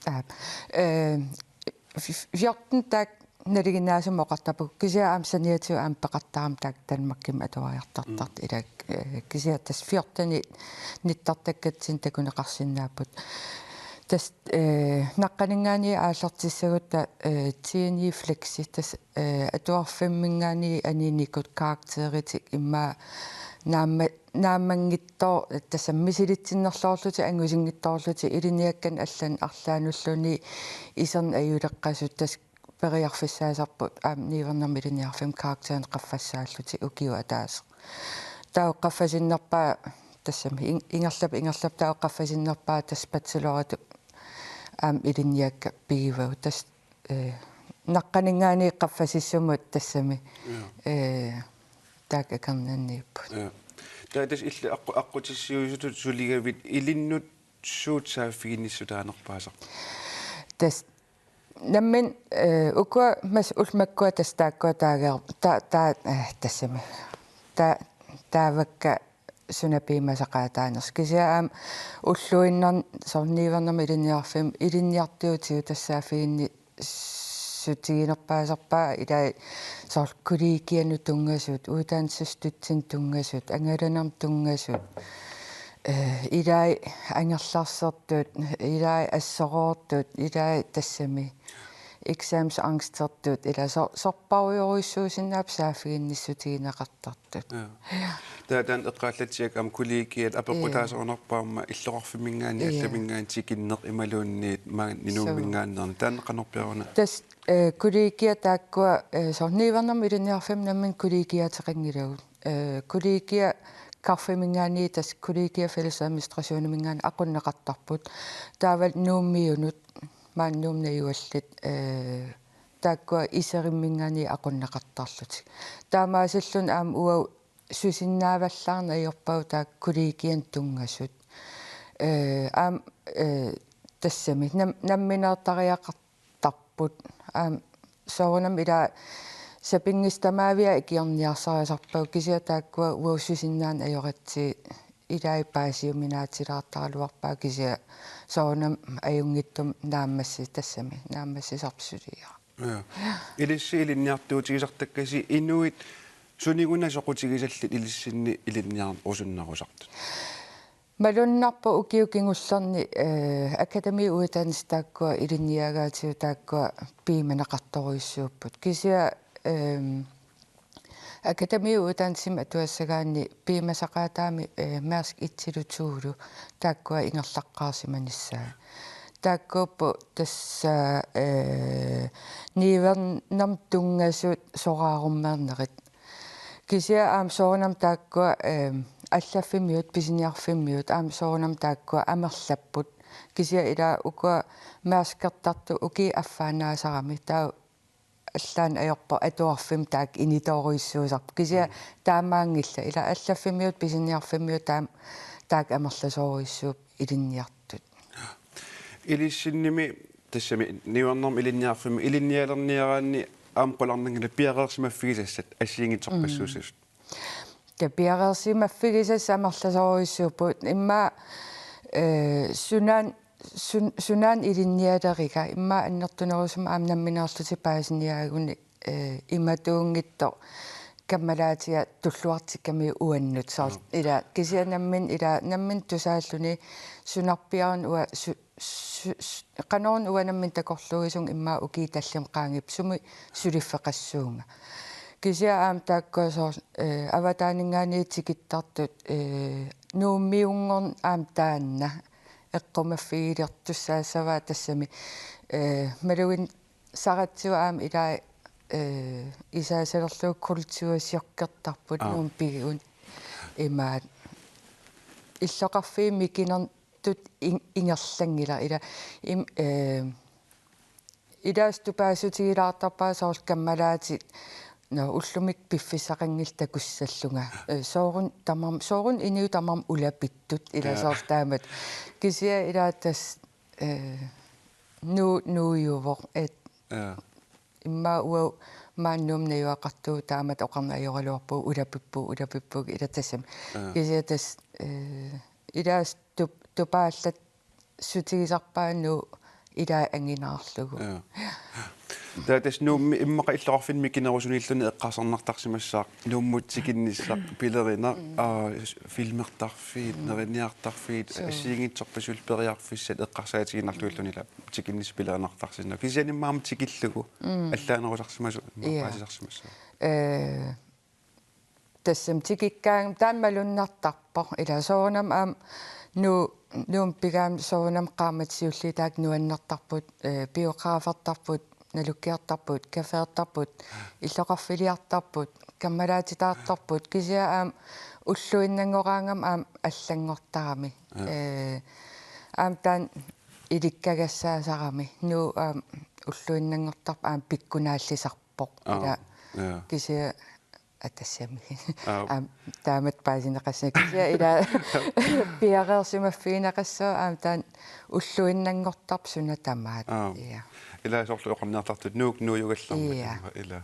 14 таак налигинаасум оқартапу кися аамсаниатсу аампеқартарам таак танмакким атуариартартарт илак кися тас 14 ниттартаккатсин такунеқарсинааппут тас наққанингаани ааллартиссагутта тиани флекси тас атуарфиммингаани аниникут каарактеритик имма нааммангиттоо тассаммисилитсиннерлоорлути ангусингитторлути илиниаккан аллан арлаануллуни исерн аюлеққасут тас периарфиссаасарпут нивернерми илиниарфим каарактерин қаффассааллути укиу атаас таа қаффасиннерпаа тассами ингерлап таа қаффасиннерпаа тас патсилорату илиниакка пигивау тас наққанингаани қаффасиссумут тассами таак акарнаннииппут таатас илла аққутиссиусутут сулигавит илиннут суутсааффигинниссутаанерпаасар тас наммин укуа мас улмаккуа тас тааккуа таагер та тассами таавакка сунапиимасақаатаанерс кисиаам уллуиннер сорниивернерми илинниартиутигу тассаафигинни сутигинерпаасарпаа илаа соркулиикиану тунгасут уутаансустутсин тунгасут ангаланерм тунгасут илаа ангерларсертут илаа ассороортут илаа тассами exams angstертут ила сорпауйоруиссуусиннаап саафигинниссутигинеқартартут таатан эққааллатиак ам кулиикиат апеқутаасорнерпаама иллоқарфимингаани алламингаан тикиннеқ ималуунниит ма нинууммингааннерни таанеққанерпиаруна тас кулиикиа тааккуа сорниивернерми илиниарфим наммин кулиикиатеқангилагу кулиикиа карфимингаани тас кулиикиа фэлис администрасионимингаани ақуннеқартарпут таавал нууммиунут мааннуумнаюаллит тааккуа исериммингаани ақуннеқартарлутик таамаасиллун аам уау сусиннааваллаарна иорпау таак кулиикиан тунгасут аам тассами намминеэртариақартарпут аам соорнам ила сапингистамаавиа икиорниарсариасарпау кисиа тааккуа уау сусиннаан аёратси илаи паасиуминаатилаартаралуарпаа кисиа соонам аюнгиттум нааммасси тассами нааммасси сарпсулиа илисси илинниартуутигисартаккаси инуит сунигуна соқутигисаллит илиссинни илинниар усуннарусартут малуннарпа укиукингуллерни академи уутанс тааккуа илинниагаатиу тааккуа пииманеқарторуиссууппут кисиа академи уутансим атуассагаани пиимасақаатаами Мærsk итсилутуулу тааккуа ингерлаққарсиманиссаа тааккууппу тасса нивернам тунгасут сорааруммернерит кисиа аам соорнам тааккуа аллаффимиут писиниарфиммиут аам соорнам тааккуа амерлаппут кисиа ила укуа Mærskертарту уки аффаанаасарами таа аллаан аёрпо атуарфим таак иниторуиссуусарп кисиа таамаангилла ила аллаффимиут писиниарфиммиут таак амерласооруиссууп илинниартут илиссинними тассами ниуарнерм илинниарфими илинниалерниараанни аам qulарнангила пиареерсимаффигисассат ассиингитсорпассуусус капиареерсимаффигисас амерласооруиссууппут имма сунаан илинниалерига имма аннертунерусума аамнамминеерлути паасиниаагуни иматуунгитто каммалаатиа туллуартикками уаннут саар ила кисианаммин ила наммин тусааллуни сунарпиарн уа qanорн уанаммин такорлугисун имма уки таллим qaangip суми сулиффеқассуунга кися аам тааккуасоор аватаанингаанитикиттартут нууммиунгорн аам таанна эққумаффигилертуссаассаваа тассами малуин саратсуа аам илаа исаасалерлуу культуасиоркертарпут нуумпигун имаат иллоқарфиимми кинертут ингерлангила ила илааступаасутигилаартарпаа соорл каммалаатит уллумик пиффисақангил такуссаллунга соорун иниу тамам улапиттут иласаартаамат кисия илаатас нууювор имма уа мааннуум наюақартуу таамат оқарнаайоралуарпуу улапиппу илатассам кисия тас илаас тупааллат сутигисарпаану илаа ангинаарлугу таатас нуумми иммақа иллоқарфинми кинерусуниллуни эққарсарнартарсимассаа нууммутсикиннissaq пилерина филмертарфиит неринниартарфиит ассиингитсорпасул периарфиссат эққарсаатигиннартуиллунила тикиннис пилеринартарсинна кисианиммаама тикиллугу аллаанерусарсимасу иммаққасисарсимассаа тассам тикиккаан тааммалуннартарпо иласоорнам аам нуумпигаам соорнам qaamatsiulli taak nuannartarput biografертарпут налуккиартарпут кафеэртарпут иллоқарфилиартарпут каммалаатитаартарпут кисиа аам уллуиннангораангам аам аллангортарами аам таан иликкагассаасарами нуу аам уллуиннангортарп аам пиккунааллисарпоқ ила кисиа атассами таамат паасинеқассаа кисиа ила пиареерсимаффигинеқассаа аам таан уллуиннангортарп суна тамаат иа ила соорлу оқарниартартут нууюгалларма ила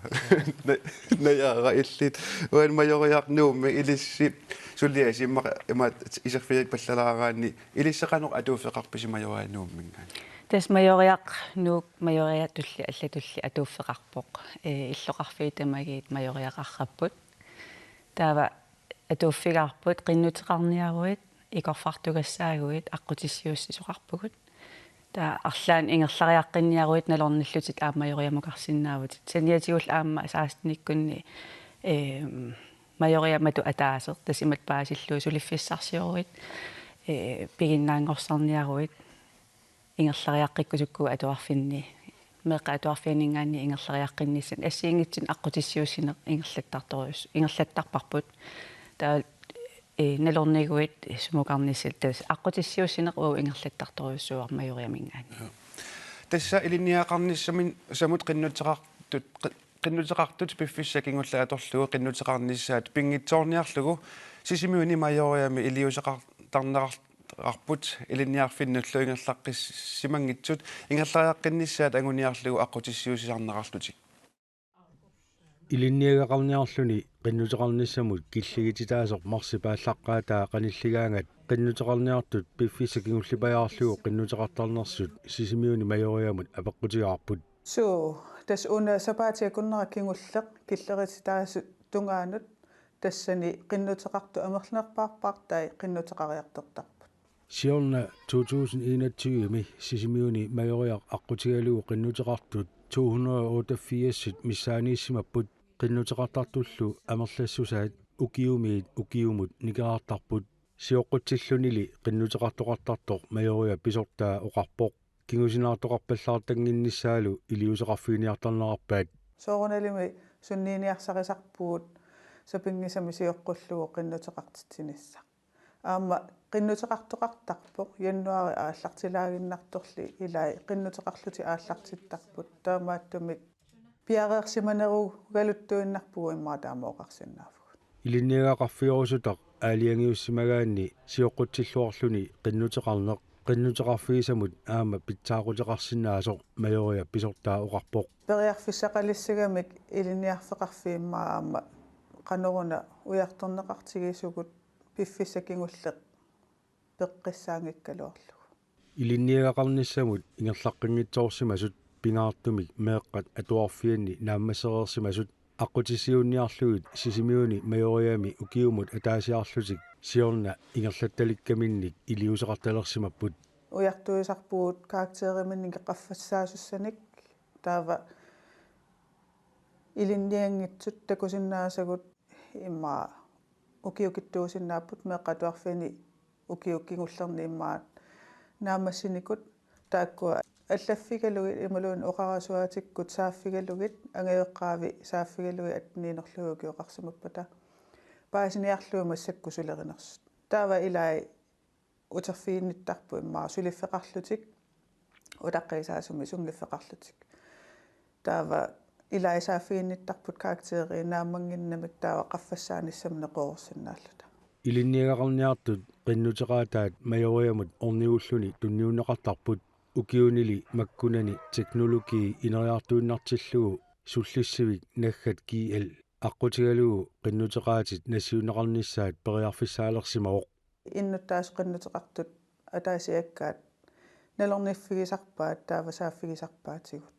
наяара иллит уан майориарнуумми илисси суллиаси имма исерфиик паллалаараани илиссеқанеқ атууффеқарписимайорианууммингаани тас майориақ нуук майориа тулли аллатулли атууффеқарпоқ иллоқарфиитамагиит майориақарраппут таава атууффигаарпут қиннутеқарниаруит икорфартугассаагуит аққутиссиуссисоқарпугут та арлаан ингерлариаққинниаруит налорниллутит аамайориамукарсинаавут саниатигул аама асаастниккунни майориамату атаасеқ тасимат паасиллуу сулиффиссарсиоруит пигиннаангорсарниаруит ингерлариаққиккусукку атуарфинни меқа атуарфианингаани ингерлариаққинниссан ассиингитсин аққутиссиусинеқ ингерлаттарпарпут таа налорнигуит сумукарниссат тас аққутиссиусинеқ уу ингерлаттарторюссуармайориамингаани тасса илинниақарниссамин самут qinnuteqartut пиффиссакингулла аторлугу qinnuteqarnissaat пингитсоорниарлугу сисимиуни майориами илиусеқартарнеқарпут илинниарфиннуллу ингерлаққиссимангитсут ингерлариаққиннissaат агуниарлугу аққутиссиусисарнеқарлутик илинниагақарниарлүни qinnuteqarnissamut киллигититаасоқ марсипааллаққаатаа qanilligaangat qinnuteqarniartut пиффисакингуллипаяарлугу qinnuteqartarnersut сисимиуни майориамут апеққутигаарпут суу тас уна сапаатиакуннера кингуллеқ киллерититаасу тунгаанут тассани qinnuteqartu амерлинерпаарпаартай qinnuteqariartertarput сиорна 2021 сисимиуни майориақ аққутигалугу qinnuteqartut 288 миссаанииссимаппут qinnuteqartartullu амерлассусаат укиумут никаартарпут сиоққутсиллунили qinnuteqartoqartartoq майориа писортаа оқарпоқ кингусинаартоқарпаллаартангиннissaалу илиусеқарфигиниартарнерарпаат соорунalimi суннииниарсарисарпуут сапингисами сиоққуллугу qinnuteqartitsinissa аама qinnuteqartoqartarpoq яннуари ааллартилаагиннарторли илай qinnuteqarluti ааллартиттарпут таамааттумик пиареерсиманеру галуттуиннарпугу иммаа таамаоқарсиннаафгу илинниагақарфиорусутақ аалиангиуссимагаанни сиоққутсиллуарлүни qinnuteqarneq qinnuteqarfiisamut aama pitsaaqutеқарсинаасо майориа писортаа оқарпоқ периарфиссақалиссагамик илинниарфеқарфииммаа аама qanорuna уярторнеқартигисугут пиффиссакингуллеқ пеққиссаангиккалуарлугу илинниагақарниссамут ингерлаққингитсоорсимасут пингаартумик меэққат атуарфианни нааммассереерсимасут аққутисиунниарлугит сисимиуни майориами укиумут атаасиарлутик сиорна ингерлатталиккаминник илиусеқарталерсимаппут уяртуисарпуут каактериминники qaffassaasussаник таава илинниангитсут такусиннаасагут имма укиукиттуусиннааппут меққатуарфини укиуккигуллерни иммаат наамассиникут тааккуа аллаффигалуги ималуун оқарасуатиккут сааффигалугит ангаеққаави сааффигалуги атниинерлугу киоқарсимаппата паасиниарлугу массаккусулеринерсут таава илай утерфиинниттарпу иммаа сулиффеқарлутик улаққисаасуми сунгиффеқарлутик таава илай сааффиинниттарпут каактерии нааммангиннамик таава qaffassaanissam неқоорсиннааллута илинниагақарниартут qinnuteqaataat майориамут орниуллуни тунниунеқартарпут укиунили маккунани технологии инериартуиннартиллугу суллиссивик наггат киэл аққутигалугу qinnuteqaatit насиунеқарниссаат периарфиссаалерсимавоқ иннуттаас qinnuteqartut атаасиаккаат налерниффигисарпаат таава сааффигисарпаатигут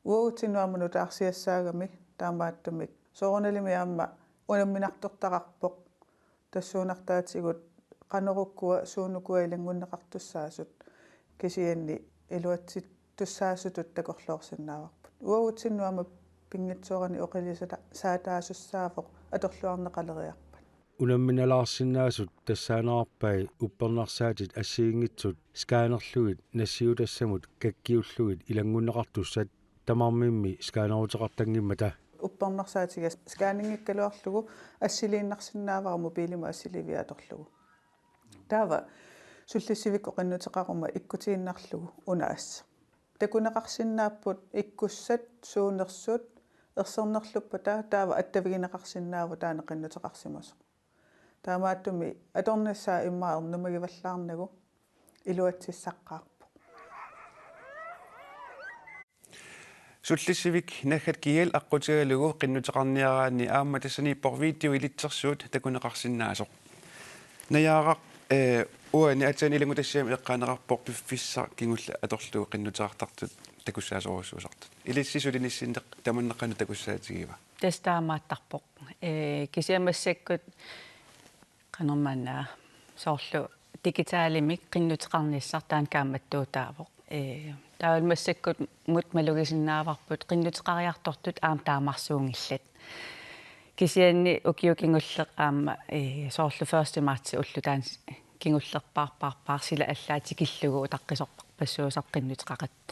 уутинуаммуну таарсиассаагами таамааттумик соорналими аама унамминартортақарпоқ тассуунартаатигут qanоруккуа суунукуа илангуннеқартуссаасут кисианни илуатсит туссаасутут такорлуорсиннааварпут уутинуама пингитсоорани оқилисата саатаасуссаафоқ аторлуарнеқалериарпат унамминалаарсинаасут тассаанаарпай уппернарсаатит ассиингитсут скаанерлугит нассиутассамут каккиуллугит илангуннеқартуссат тамармимми скаанерутеқартангиммата уппернарсаатига скаанингиккалуарлугу ассилииннарсинааварму пилима ассиливиаторлугу таава суллиссивик оқиннутеқарума иккутииннарлугу унаасса такунеқарсинааппут иккуссат суунерсут ерсернерлуппата таава аттавигинеқарсинааву таанеқиннутеқарсимасо таамааттуми аторнассаа иммаарнумагиваллаарнагу илуатсиссаққаарпу суллиссивик наггат киэл аққутигалугу qinnuteqarniaraanni аама тассаниппор видео илитсерсуут такунеқарсинаасоқ наяарaq уани атсаани илангутассаами эққаанеқарпор пиффисса кингулла аторлугу qinnuteqartartut такуссаасоруссуусартут илиссисулиниссиннеқ таманнеққану такуссаатигива тестаамааттарпоқ кисиамассаккут qanормаанаа соорлу дигитаалимик qinnuteqarniссар таан кааматтуутаавоқ таалмассаккут мут малугисиннааварпут qinnuteqariartortut аам таамарсуунгиллат кисианни укиукингуллеқ аама соорлу 1 марти уллу таан кингуллерпаарпаарпаар сила аллаатикиллугу утаққисорпассуусақ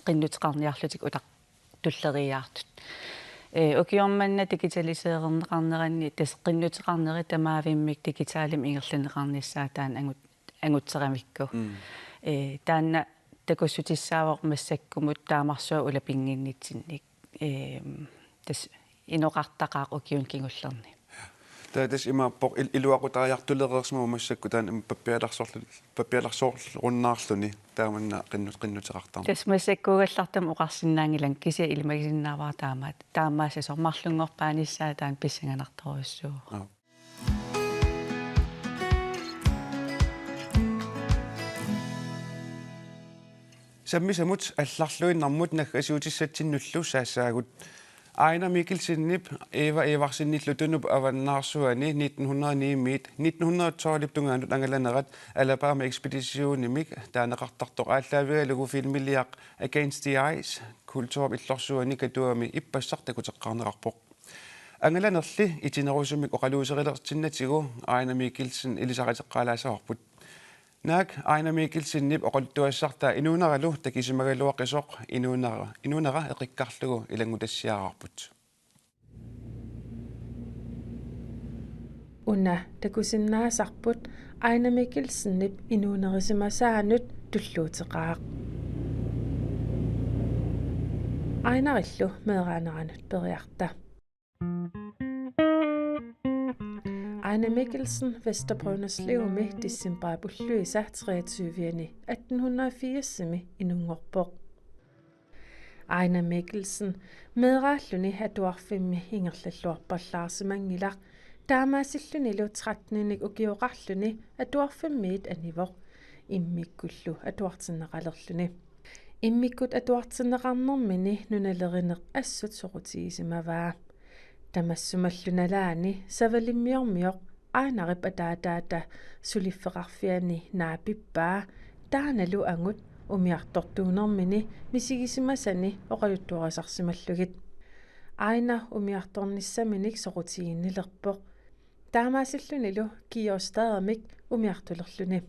qinnuteqarniарлутик утақ туллериаартут укиорманна дигиталисеернеқарнеранни тас qinnuteqarneri тамаавиммик дигитаалим ингерланеқарниссаа таан ангутсерамикку таанна такуссутиссаавоқ массаккумут таамарсуа улапингиннитсинник тас иноқартақаақ укиун кингуллерни таатас имааппоқ илуақутариартулереерсмау массакку таан паппиаларсоорлу руннаарлуни тааманна qinnuteqartarna тас массаккуугаллартам оқарсинаангилан кися илмагисиннааваа таамаасасор марлунгорпааниссаа таан писсанганарторуссуу саммисамут алларлуиннармут наггасуутиссатсиннуллу саассаагут Ejner Mikkelsen Eva Sinnitlutun Avanarsuani 1912 tungan Angelaneret Alabama ekspedition Mik Danerartartor Allavialugu filmiliaq Against the Ice kultur illorsuani katuami ippassartakuteqqarnerarpoq Angelanerli itinerusumik oqaluuserilertinnatigu Ejner Mikkelsen ilisariteqqaalaasarput Nak Ejner Mikkelsen nip oqaltuassarta inuuneralu takisimagalluaqisoq inuunera eqikkarlugu ilangutassiaararput Una takusinnaasarput Ejner Mikkelsen nip inuunerisimasaanut tulluuteqaaq Ejnerillu meeraanaranut periarta Ejner Mikkelsen, Vesterbrønderslev med december Bulløsa 23. 1880 i Nungerborg. Ejner Mikkelsen, medrætluni at dwarfemme hingerlelorparlarsemangilaq, daamaasillunilo 13. og georatluni at dwarfemme et anivor, immikkullu at dwartsennerallerluni. Immikut at dwartsennerarnermini nunalerineq assut sorutiisimavaa. Tamassumallunalaani savalimmiormior ainarip ataataata sulifferarfiani naapippaa taanalu angut umiartortuunermini misigisimasani oqaluttuarasarsimallugit aina umiartornissaminik sorutiinnilerpoq taamaasillunilu kiostaadermik umiartulerluni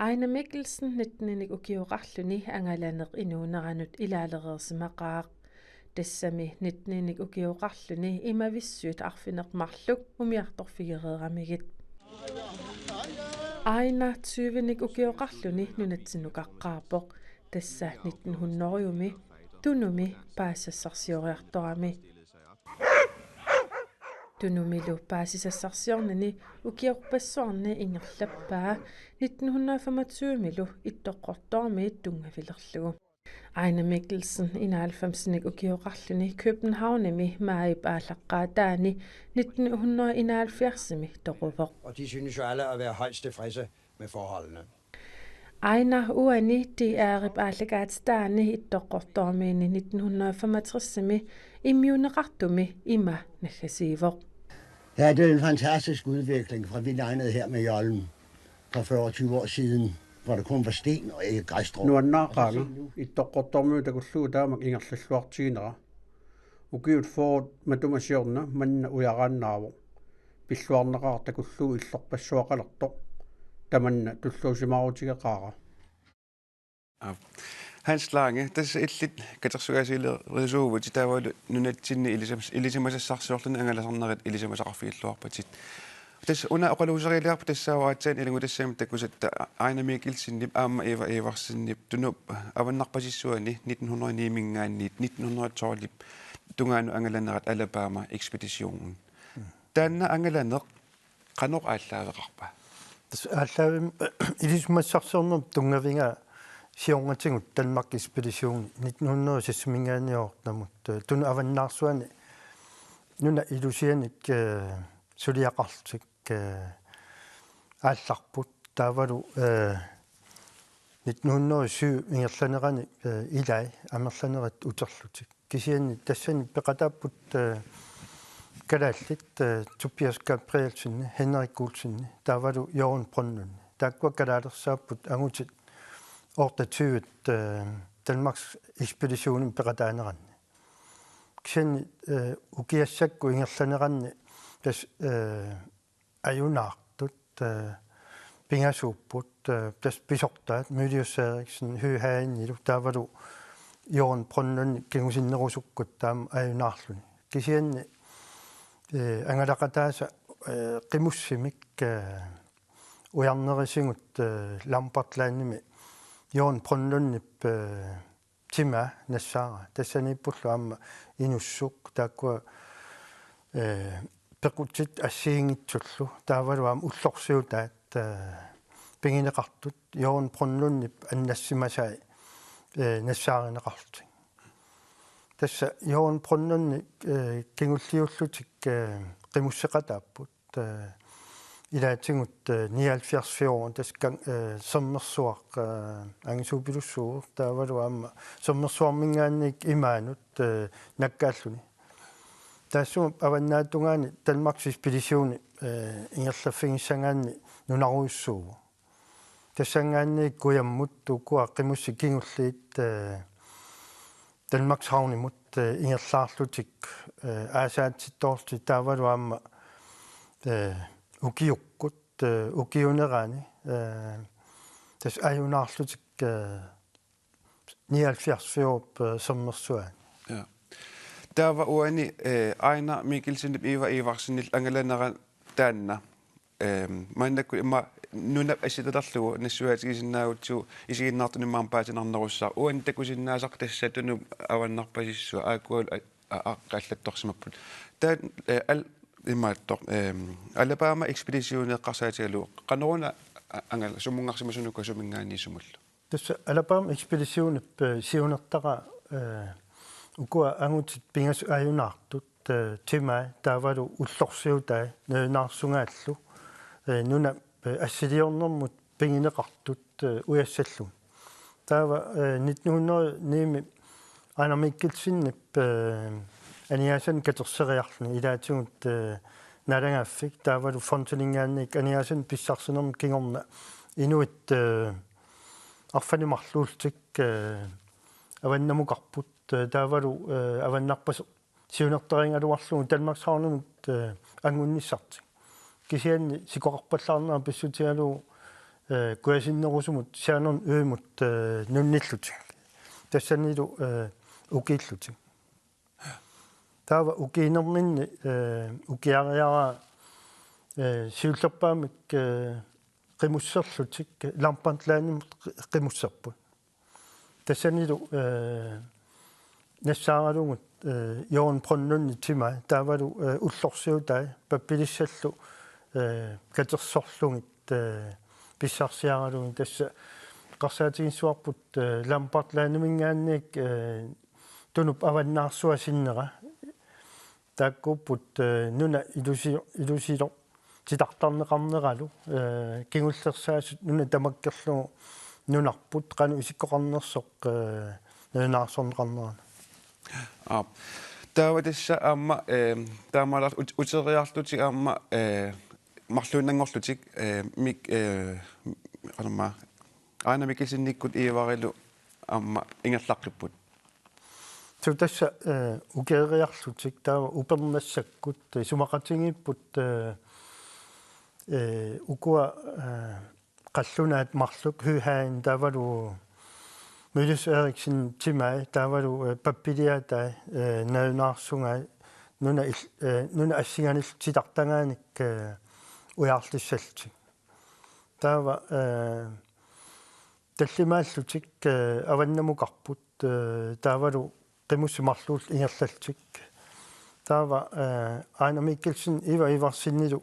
Ejner Mikkelsen 19. ukiorarluni angalaneq inuuneranut ilaaleriirsimaqaaq Dessami 19. ukiorarluni imavissuut arfinermarluk umiartorfigereeramigit. Ejner 20. ukiorarluni nunatsinnukaqqaarpoq dessa 1900-yumi tunumi paasassarsioriartorami. Tunumilu paasisassarsiornani ukiorpassuarni ingerlappaa 1925-milu ittoqqortormi tungavilerlugu. Ejner Mikkelsen 91. ukiorarluni Københavnemi maib aalaqqaataani 1971 toruvoq. Og de synes jo alle at være højst tilfredse med forholdene. Ejner uani de erib aalagaatstaani ittoqqortormiini 1965 immuneratumi ima nallasiivoq. Ja, det er en fantastisk udvikling fra vi legnede her med Jollen for 40 år siden, hvor der kun var sten og ikke græsstrå. Nuannaaqaanga ittoqqortormiutakullugu taamak ingerlalluartiinera ukiut foot matumasiorna manna uyaqaannaavo pilluarneqaartakullugu illorpassuaqalertoq tamanna tulluusimaruutigeqaaqa. Hans Lange, tässä illit katersugaasiille risuuvut taavalu nunatsinni ilisimasassarsiorluna angalasarnerit ilisimasaqarfiilluarpatit. Tässä una oqaluuseriiliarpa tassaavaatsain ilangu tassaamit takusatta Ejner Mikkelsen aamma evarsinnip tunup avannarpasissuani 1909-mingaanniit 1912 tungaanu angalanerat Alabama ekspeditionen. Taanna angalaneq qanoq aallaavеqarpa. Tas aallaavim ilisimassarsiornum tungavinga siorngatingut Danmark ekspedition 1906-mingaaniortamut tunu avannaarsuani nuna ilusianik suliaqartik aallarput taavalu 1907 ingerlanerani ilai amerlanerat uterlutik kisiani tassani peqatapput kalaallit Tobias Gabrielsen Henrik Gulsen taavalu Jørgen Brøndlund taakwa kalaalersaaput angutit ortatyvet Danmarks ekspeditionen peqataaneranni kisiani ukiassakku ingerlaneranni tas ajunaartut pingasuupput tas pisortaat Mylius Eriksen hyhaanilu taavalu Jørgen Brøndlund kingusinnerusukkut taam ajunaarluni kisianni angalaqataasa qimussimik ujarnerisingut lampartlaannimi Jørgen Brøndlundnip tima nassaara tassaniippullu amma inussuk taakwa pequtit assiingitsullu taavaluam ullorsiutaat pingineqartut Jørgen Brøndlundnip annassimasai nassaarinneqarlutik tassa Jørgen Brøndlundni kingulliullutik qimusseqataapput ilaatingut 79 år taskan sommersuaq angisuupilussuur taavaluamma sommersuarmingaannik imaanut nakkaalluni tassum avannaatugaani Danmarks ekspeditioni ingerlaffingissangaanni nunaruissuugu tassangaanni kuyammut ukua qimussi kingulliit Danmarks havnimut ingerlaarlutik aasaatittoorti taavaluamma ukiukkut ukiunerani tas ajunaarlutik 79 år sommersuaan. Ja. Der var uani Ejner Mikkelsen ivarsinnil angalaneran taanna mannaku imma nunap asitatarlugu nassuaatigisinnaagutsu isiginnaartunimaam paatinarnerussaa uan takusinnaasaq tassatunu avannarpasissua aakual aqqallattorsimapput taan имааттор Алабама экспедисионеэккарсаатигалу канеруна ангала суммунгарсимасунукка сумингаанниисумуллу тасса Alabama экспедисионип сиунертара укуа ангутит пингас аюнаартут тимаа таавалу уллорсиутай наарсунгааллу нуна ассилиорнэрмут пингинеқартут уяссаллу таава 1900 ними анамиккилсиннип аниасан катерсериарлни илаатигут налагааффик таавалу фонтелингаанник аниасан писсарсинерм кингорна инуит арфанимарлуултик аваннамукарпут таавалу аваннарпас сиунертерингалуарлугу Danmarkshavnumut ангунниссартик кисианни сикоқарпаллаарнаа писсутигалу куасиннерусумут сианерн уимут нунниллутик тассанилу укииллутик таава укиинерминни укиариара сиуллерпаамик qimуссерлутик лампантлааннимут qimуссерпут тассанилу нассааралугут Jorden Brøndlund i Timai, der var du ullorsiutai, pappilissallu katersorlungit pissarsiaralungit tassa qarsaatigisuarput lampartlaanimingaannik tunup avannaarsuasinnera taakkuupput nuna ilusilo titartarneqarneralu kingullersaasut nuna tamakkerlugu nunarput qanu isikkoqarnersoq naasorneqarnerana таава тасса аама таамалар утериарлутик аама марлуунангорлутик мик анама аана микисинниккут ииварилу аама ингерлаққиппут тутасса укеериарлутик таава упернассаккут сумақатингиппут укуа қаллунаат марлук хюхаин таавалу Mødes Eriksen Timai, der var du papilia der nærnarsungai nuna asingani tidaqtanganik ujarlissalti. Der var tallimaallutik avannamuqarput der var du qimussimarluul ingerlaltik. Der var Ejner Mikkelsen ivarsinnilu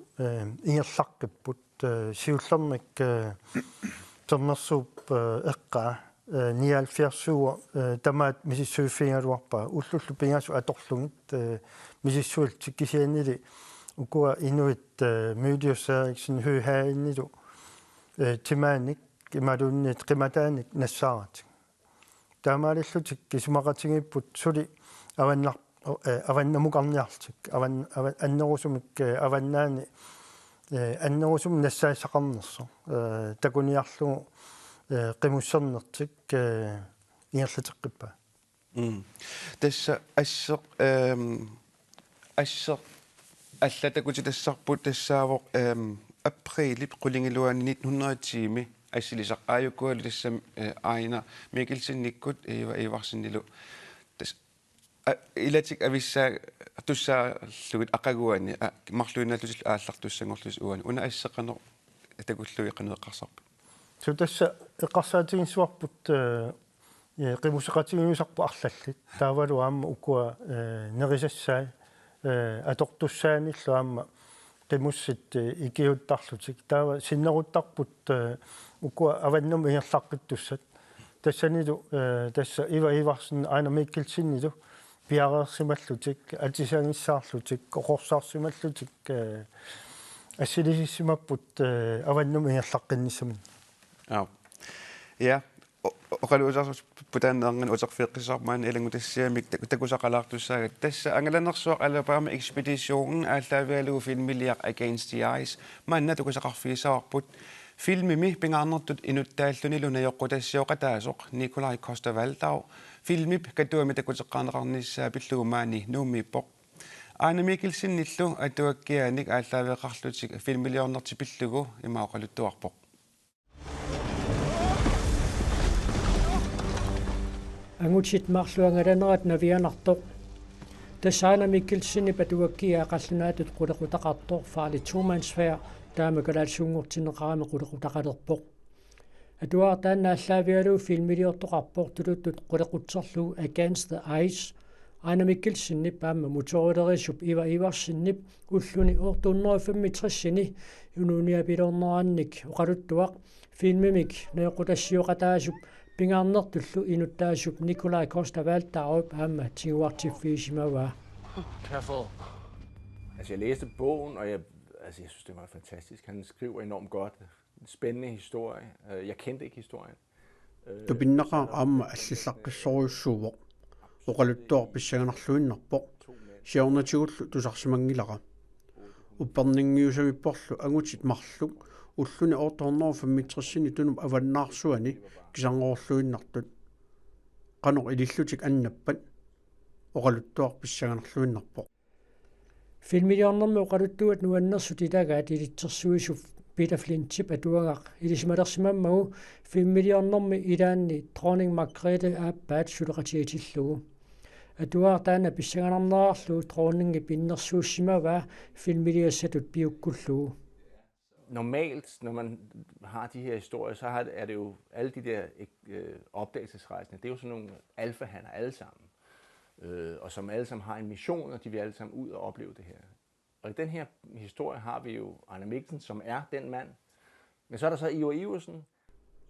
ingerlaqqipput siullernik ternersuup eqqaa 79 tamaat misissuiffiingaluarpaa ullullu pingasu atorlungit misissuultik kisiannili ukua inuit Mødes Eriksen høhaainnilu timaanik imaluunniit qimataanik nassaarat taamaalillutik kisumaqatingipput suli avannamuqarniartik annerusumik avannaani annerusum nassaisaqarnerso takuniarlugu qimусsernertik ingerlateqqippa тасса ассеқ аллатакути тассарпут тассаавоқ априлип qulingilluani 1900 ассилисақ ааюккуалу тассам Ejner Mikkelsen-никкут иварсиннилу тас илатик ависсаа туссаарлугит ақагуани марлуиналлутил ааллартуссангорлус уани уна ассеқанер такуллуи қанеқарсарпа тутасса эққарсаатигисуарпут qimусеқатигиусарпу арлаллит таавалу аама укуа нерисассаа атортуссааниллу аама qimуссит икиуттарлутик таава синнеруттарпут укуа аваннум ингерлаққиттуссат тассанилу тасса иварсин Ejner Mikkelsen-нилу пиареерсималлутик атисаангиссаарлутик оқорсаарсималлутик ассилисиссимаппут аваннум ингерлаққинниссамин ja oqaluusarsus putaanneerngin uterfiiqqisarmaan ilangutassiamik takusaqalaartussaagat tassa angalanersuaq Alabama ekspeditionen aalлaavialugu filmiliaq Against the Ice maanna tukusaqarfiissaarput filmimi pingaarnertut inuttaallunilu najoqqutassiooqataasoq Nikolai Coster-Waldau filmip katuami takuteqqaaneqarnissaa pillugumaani nuummiippoq Ejner Mikkelsen-nillu atuakkiaanik aalлaaviaqarlutik filmiliornerti pillugu imauqaluttuarpoq Angutit marluangalannerat navianartoq Ejner Mikkelsen patuakkia qallunaatut qulaqutaqartoq faali tuumansfær taamakalaalsuungortineqarami qulaqutaqalerpoq atuartaanna allaavialu filmiliortoqarpoq tuluttut qulaqutserlu Against the Ice Ejner Mikkelsen paamma motorilerisup ivarsinnip ulluni 265 unuuniapilornerannik oqaluttuaq filmimik neequtassiuqataasup pingaarnertullu inuttaasup Nikolaj Coster-Waldau paamma tiguartiffiisimavaa. Careful. Altså jeg læste bogen, og jeg synes det var fantastisk. Han skriver enormt godt. Spændende historie. Jeg kendte ikke historien. Du binnaqa amma allissaqqiссориуссууvo oqaluttuar pissaganarluinnerpo siornatigullu tusarsimangilaqa upperningiusamipporlu angutit marlu ulluni 865 tunum avannaarsuani kisangorluinnartut qanoq ilillutik annappat oqaluttuar pissaganarluinnerpo filmiliornermi oqaluttuat nuannersut ilagaat ilitsersuisuf Peter Flintship atuagaq ilisimalersimammagu filmiliornermi ilaanni Dronning Margrethe aappaat suleqatiitillugu atuaartaana pissaganarnerarlugu dronningi pinnersuussimavaa filmiliassatut piukkullugu. Normalt, når man har de her historier, så er det jo alle de der opdagelsesrejsende, det er jo sådan nogle alfahanner alle sammen, og som alle sammen har en mission, og de vil alle sammen ud og opleve det her. Og i den her historie har vi jo Ejner Mikkelsen, som er den mand, men så er der så Ivar Iversen,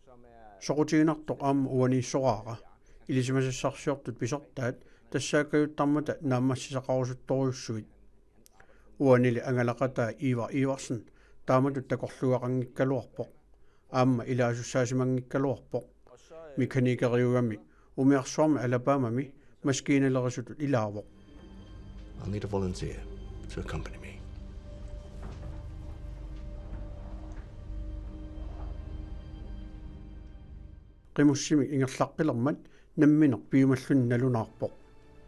som er... Sorutiinartoq aamma uaniissoraara ilisimasissarsiortut pisortaat тассаакаютармата нааммассисақарусутторюссуит уанили ангалақатаа Ivar Iversen тааматут такорлуақангиккалуарпоқ аама илаасуссаасимангиккалуарпоқ меканикериугами умиарсуарми алабамами маскииналерисутут илаавоқ. I'll need a volunteer to accompany me. Qimussimi ingerlaqqillermat nammineq piumallunnalunаарpoq.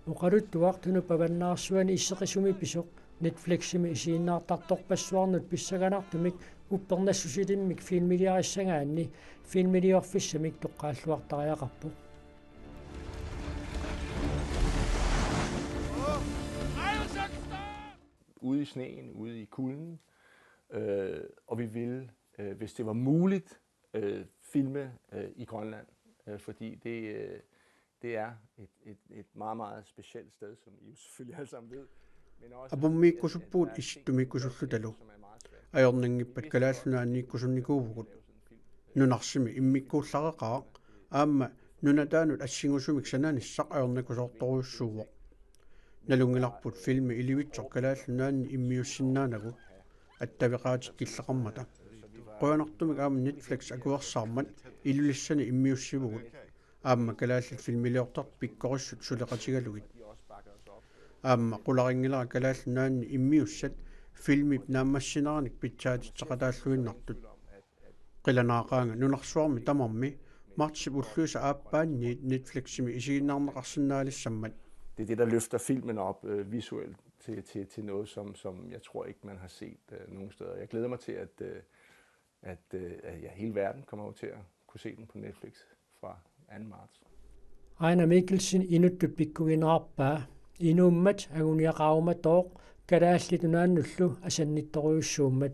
Oqaluttuartunu pavannaarsuani isseqisumi pisoq Netfliximi isiinnaartartorpassuarnut pissaganartumik uppernassusilimmik filmiliarissangaanni filmiliorfissamik toqqaalluartariaqarpu. Ude i sneen, ude i kulden, og vi ville, hvis det var muligt, filme i Grønland, fordi det er et meget, meget specielt sted, som I jo selvfølgelig alle sammen ved. Apummiikkusuppuut issittumikkusullutalu ajorningippat kalaallunaanniikkusunnikuuvugut nunarsimi immikkuullaqaqaa aamma nunataanut assingusumik sananissaq ajornikusoortoruussuuvoq nalungilarput filmi ilivitsor kalaallunaanni immiussinnaanagu attaviqaatik killaqarmata qoyanartumik aamma Netflix akuersaarmat ilulissani immiussivugut aamma kalaallat filmiliortart pikkorissut suleqatigalugit аама qularingilera kalaallunaanni immiussat filmip naammassineranik pitsaatitseqataаллуиннартут qilanaaqaanga nunarsuarmi tamarmi martip ulluusa aappaanniit Netfliximi isiginnaarneqarsinnaalissammat. Det er det, der løfter filmen op visuelt til noget, som jeg tror ikke, man har set nogen steder. Jeg glæder mig til, at hele verden kommer til at kunne se den på Netflix fra 2. marts. Ejner Mikkelsen inuttut pikkugineraarpaa inummat aguniaqaumatoq kalaallitunnaannullu asannittoruussuummat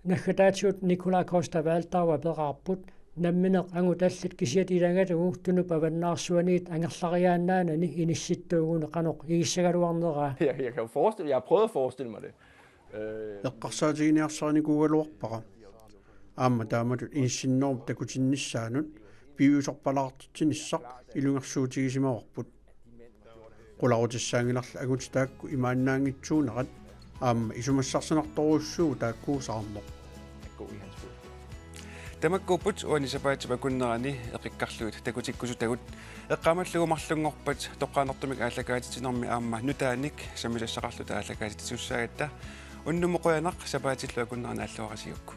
naggataatiut Nikolaj Coster-Waldau apeqarput nammineq angutallit kisiat ilangatugu tunup avannaarsuaniit angerlariaannaanani inissittuugune qanoq igissagaluarneraa. Jeg kan jo forestille, jeg har prøvet at forestille mig det. Eqqarsaatigiiniarsaanikuugaluarpaqa aamma taamatut insinnorp takutinnissaanut piusorpalaartitsinissaq ilungersuutigisimawarput qularutissaangilarla agutitaakku imaannaangitsuunerat aamma isumassarsinartoruussuu taakkuusarnerq. Tamakkuuput uanisapaatipakunnerani eqikkarluut takutikkusutagut eqqamallugumarlungorpat toqqaanertumik aallakaatitinermi aamma nutaanik samisassaqarluta aallakaatitsussaagatta unnumoqoyanaq sapaatilluakunnerana alluarasiukku.